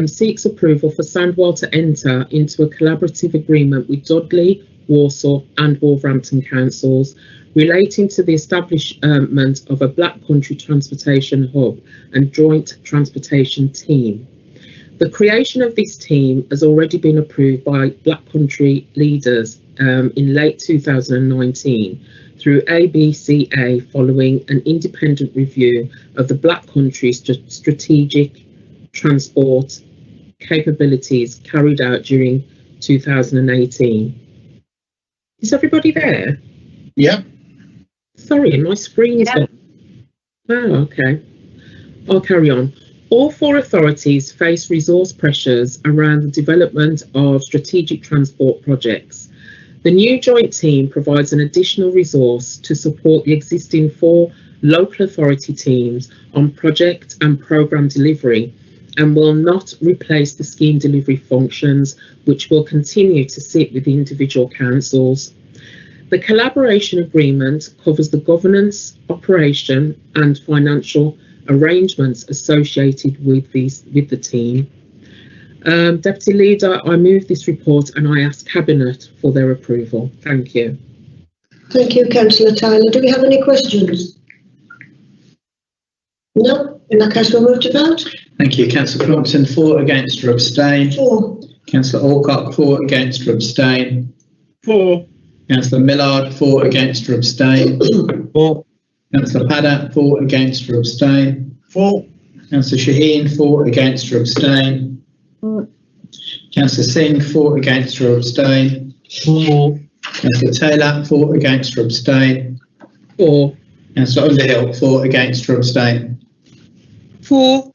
H: seeks approval for Sandwell to enter into a collaborative agreement with Dudley, Walsall and Wolverhampton councils relating to the establishment of a Black Country Transportation Hub and Joint Transportation Team. The creation of this team has already been approved by Black Country leaders in late 2019 through ABCA following an independent review of the Black Country strategic transport capabilities carried out during 2018. Is everybody there?
K: Yeah.
H: Sorry, my screen's gone. Oh, okay. I'll carry on. All four authorities face resource pressures around the development of strategic transport projects. The new joint team provides an additional resource to support the existing four local authority teams on project and programme delivery and will not replace the scheme delivery functions, which will continue to sit with the individual councils. The collaboration agreement covers the governance, operation and financial arrangements associated with the team. Deputy Leader, I move this report and I ask Cabinet for their approval. Thank you.
A: Thank you, Councillor Tyler. Do we have any questions? No? In that case, we'll move to vote.
K: Thank you. Councillor Crumpton, for, against, or abstain.
A: For.
K: Councillor Alcock, for, against, or abstain.
E: For.
K: Councillor Millard, for, against, or abstain.
E: For.
K: Councillor Padda, for, against, or abstain.
E: For.
K: Councillor Shaheen, for, against, or abstain.
L: For.
K: Councillor Singh, for, against, or abstain.
B: For.
K: Councillor Taylor, for, against, or abstain.
H: For.
K: Councillor Underhill, for, against, or abstain.
I: For.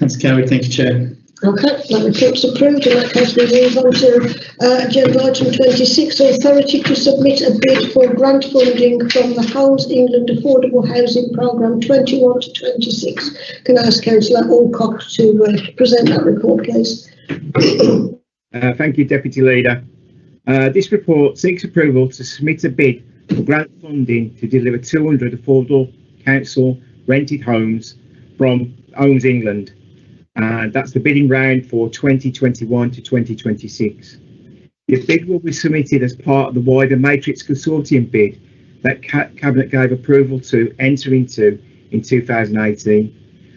K: That's carried. Thank you, Chair.
A: Okay, that report's approved. In that case, we move on to agenda item 26, authority to submit a bid for grant funding from the Homes England Affordable Housing Programme 21 to 26. Can I ask Councillor Alcock to present that report, please?
E: Thank you, Deputy Leader. This report seeks approval to submit a bid for grant funding to deliver 200 affordable council rented homes from Homes England. That's the bidding round for 2021 to 2026. The bid will be submitted as part of the wider Matrix Consortium bid that Cabinet gave approval to enter into in 2018,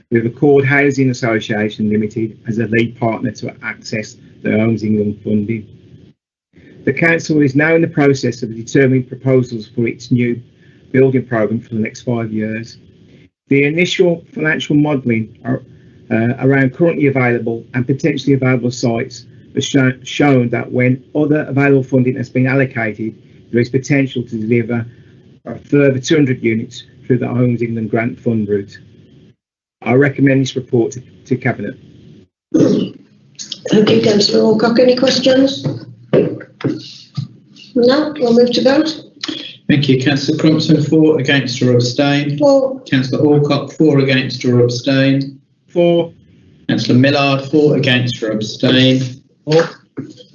E: with Accord Housing Association Limited as a lead partner to access the Homes England funding. The Council is now in the process of determining proposals for its new building programme for the next 5 years. The initial financial modelling around currently available and potentially available sites has shown that when other available funding has been allocated, there is potential to deliver a further 200 units through the Homes England Grant Fund route. I recommend this report to Cabinet.
A: Thank you, Councillor Alcock. Any questions? No? We'll move to vote.
K: Thank you. Councillor Crumpton, for, against, or abstain.
A: For.
K: Councillor Alcock, for, against, or abstain.
E: For.
K: Councillor Millard, for, against, or abstain.
E: For.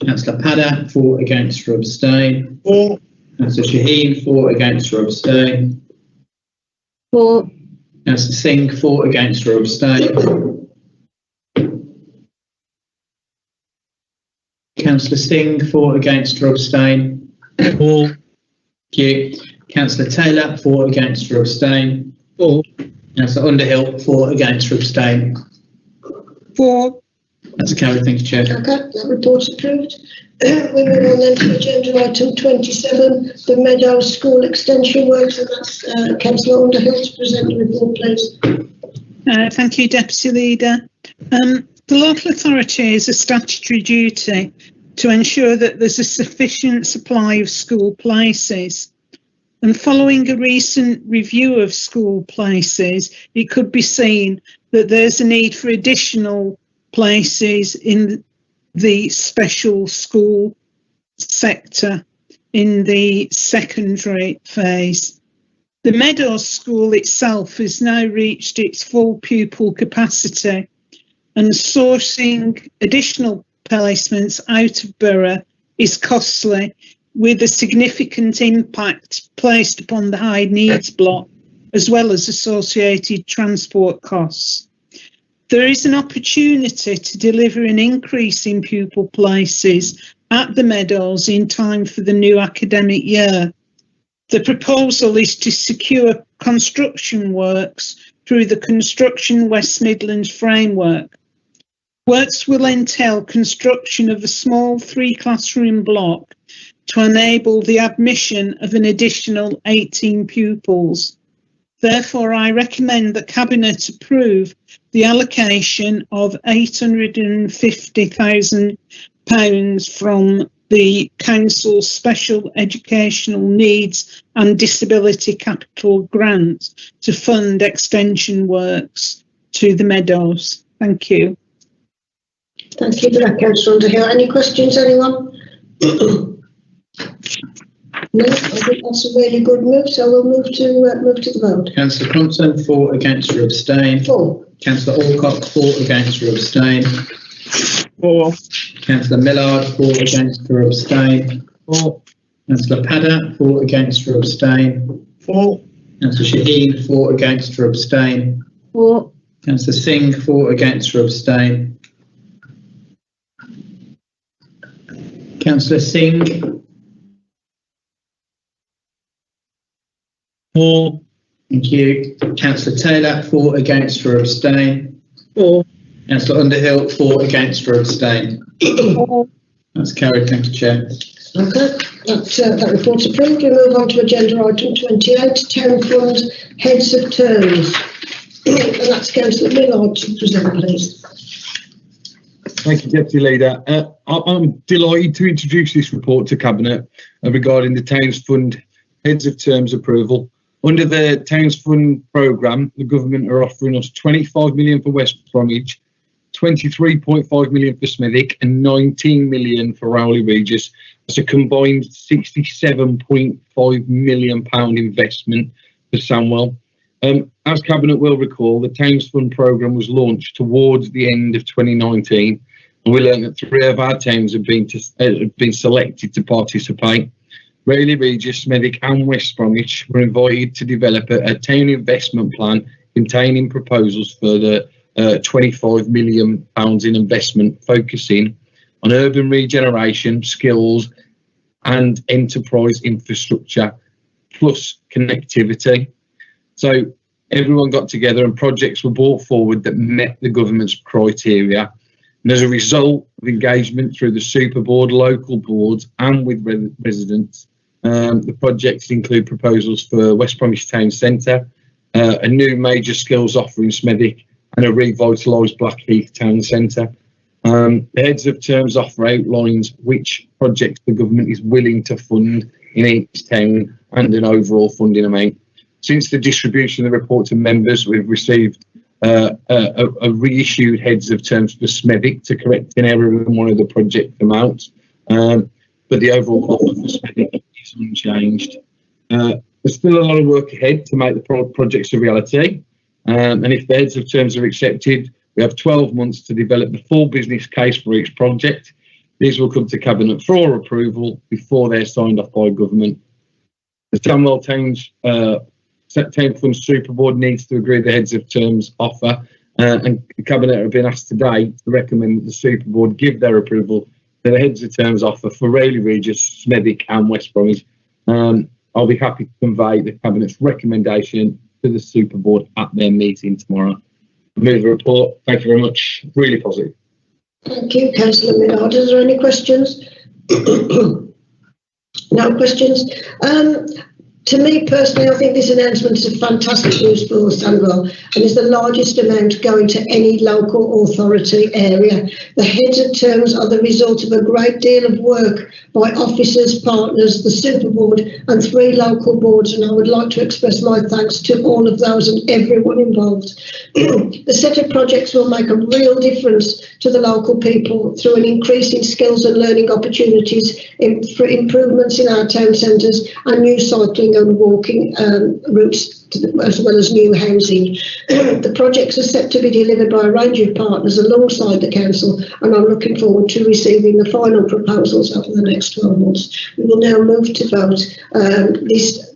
K: Councillor Padda, for, against, or abstain.
E: For.
K: Councillor Shaheen, for, against, or abstain.
L: For.
K: Councillor Singh, for, against, or abstain. Councillor Singh, for, against or abstain?
B: For.
K: Thank you. Councillor Taylor, for, against or abstain?
H: For.
K: Councillor Underhill, for, against or abstain?
I: For.
K: That's carried. Thank you, Chair.
A: Okay, that report's approved. We move on then to agenda item 27, the Meadows School Extension Works, and that's Councillor Underhill to present the report, please.
I: Thank you, Deputy Leader. The local authority has a statutory duty to ensure that there's a sufficient supply of school places. And following a recent review of school places, it could be seen that there's a need for additional places in the special school sector in the secondary phase. The Meadows School itself has now reached its full pupil capacity, and sourcing additional placements out of borough is costly, with a significant impact placed upon the high needs block, as well as associated transport costs. There is an opportunity to deliver an increase in pupil places at the Meadows in time for the new academic year. The proposal is to secure construction works through the Construction West Midlands framework. Works will entail construction of a small 3-classroom block to enable the admission of an additional 18 pupils. Therefore, I recommend that Cabinet approve the allocation of £850,000 from the Council's Special Educational Needs and Disability Capital Grant to fund extension works to the Meadows. Thank you.
A: Thank you for that, Councillor Underhill. Any questions, anyone? No, I think that's a really good move, so we'll move to the vote.
K: Councillor Crompton, for, against or abstain?
A: For.
K: Councillor Alcock, for, against or abstain?
H: For.
K: Councillor Millard, for, against or abstain?
H: For.
K: Councillor Padder, for, against or abstain?
H: For.
K: Councillor Shaheen, for, against or abstain?
L: For.
K: Councillor Singh, for, against or abstain? Councillor Singh?
B: For.
K: Thank you. Councillor Taylor, for, against or abstain?
H: For.
K: Councillor Underhill, for, against or abstain?
H: For.
K: That's carried. Thank you, Chair.
A: Okay, that report's approved. We move on to agenda item 28, Town Fund Heads of Terms. And that's Councillor Millard to present, please.
F: Thank you, Deputy Leader. I'm delighted to introduce this report to Cabinet regarding the Towns Fund Heads of Terms approval. Under the Towns Fund programme, the government are offering us 25 million for West Bromwich, 23.5 million for Smethwick and 19 million for Rowley Regis. That's a combined £67.5 million investment for Sunnyvale. As Cabinet will recall, the Towns Fund programme was launched towards the end of 2019, and we learned that 3 of our towns have been selected to participate. Rowley Regis, Smethwick and West Bromwich were invited to develop a town investment plan containing proposals for the £25 million in investment, focusing on urban regeneration, skills and enterprise infrastructure, plus connectivity. So everyone got together and projects were brought forward that met the government's criteria. And as a result of engagement through the Super Board, local boards and with residents, the projects include proposals for West Bromwich Town Centre, a new major skills offer in Smethwick and a revitalised Blackheath Town Centre. The Heads of Terms offer outlines which projects the government is willing to fund in each town and an overall funding amount. Since the distribution of the report to members, we've received a reissued Heads of Terms for Smethwick to correct an error in one of the project amounts, but the overall offer for Smethwick is unchanged. There's still a lot of work ahead to make the projects a reality, and if the Heads of Terms are accepted, we have 12 months to develop the full business case for each project. These will come to Cabinet for approval before they're signed off by government. The Sunnyvale Town Fund Super Board needs to agree the Heads of Terms offer, and the Cabinet have been asked today to recommend that the Super Board give their approval to the heads of terms offer for Rayleigh Regis, Smethwick and West Bromwich. I'll be happy to convey the Cabinet's recommendation to the Super Board at their meeting tomorrow. Move the report. Thank you very much. Really positive.
A: Thank you, Councillor Millard. Is there any questions? No questions. To me personally, I think this announcement is a fantastic news for Sunnyvale and is the largest amount going to any local authority area. The heads of terms are the result of a great deal of work by officers, partners, the Super Board and 3 local boards, and I would like to express my thanks to all of those and everyone involved. The set of projects will make a real difference to the local people through an increase in skills and learning opportunities, for improvements in our town centres and new cycling and walking routes, as well as new housing. The projects are set to be delivered by a range of partners alongside the council, and I'm looking forward to receiving the final proposals over the next 12 months. We will now move to vote. This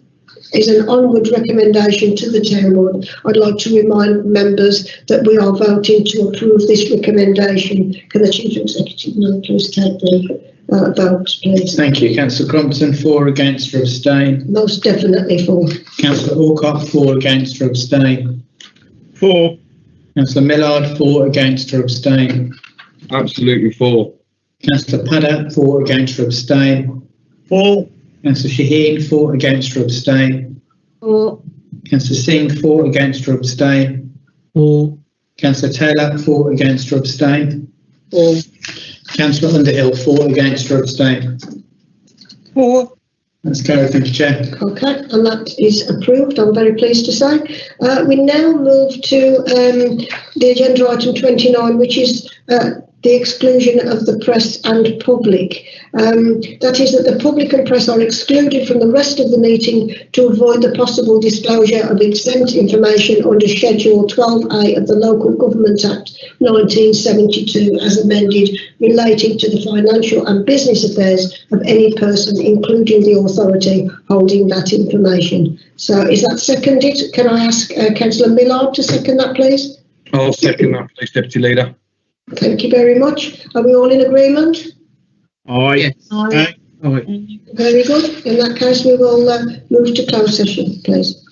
A: is an onward recommendation to the town board. I'd like to remind members that we are voting to approve this recommendation. Can the Chief Executive now please take the votes, please?
K: Thank you. Councillor Crompton, for, against or abstain.
A: Most definitely for.
K: Councillor Alcott, for, against or abstain.
E: For.
K: Councillor Millard, for, against or abstain.
F: Absolutely for.
K: Councillor Padda, for, against or abstain.
E: For.
K: Councillor Shaheen, for, against or abstain.
L: For.
K: Councillor Singh, for, against or abstain.
H: For.
K: Councillor Taylor, for, against or abstain.
H: For.
K: Councillor Underhill, for, against or abstain.
I: For.
K: That's carried. Thank you, Chair.
A: Okay, and that is approved, I'm very pleased to say. We now move to the agenda item 29, which is the exclusion of the press and public. That is that the public and press are excluded from the rest of the meeting to avoid the possible disclosure of exempt information under Schedule 12A of the Local Government Act 1972 as amended, relating to the financial and business affairs of any person, including the authority holding that information. So is that seconded? Can I ask Councillor Millard to second that, please?
F: I'll second that, please, Deputy Leader.
A: Thank you very much. Are we all in agreement?
E: Aye.
H: Aye.
A: Very good. In that case, we will move to closed session, please.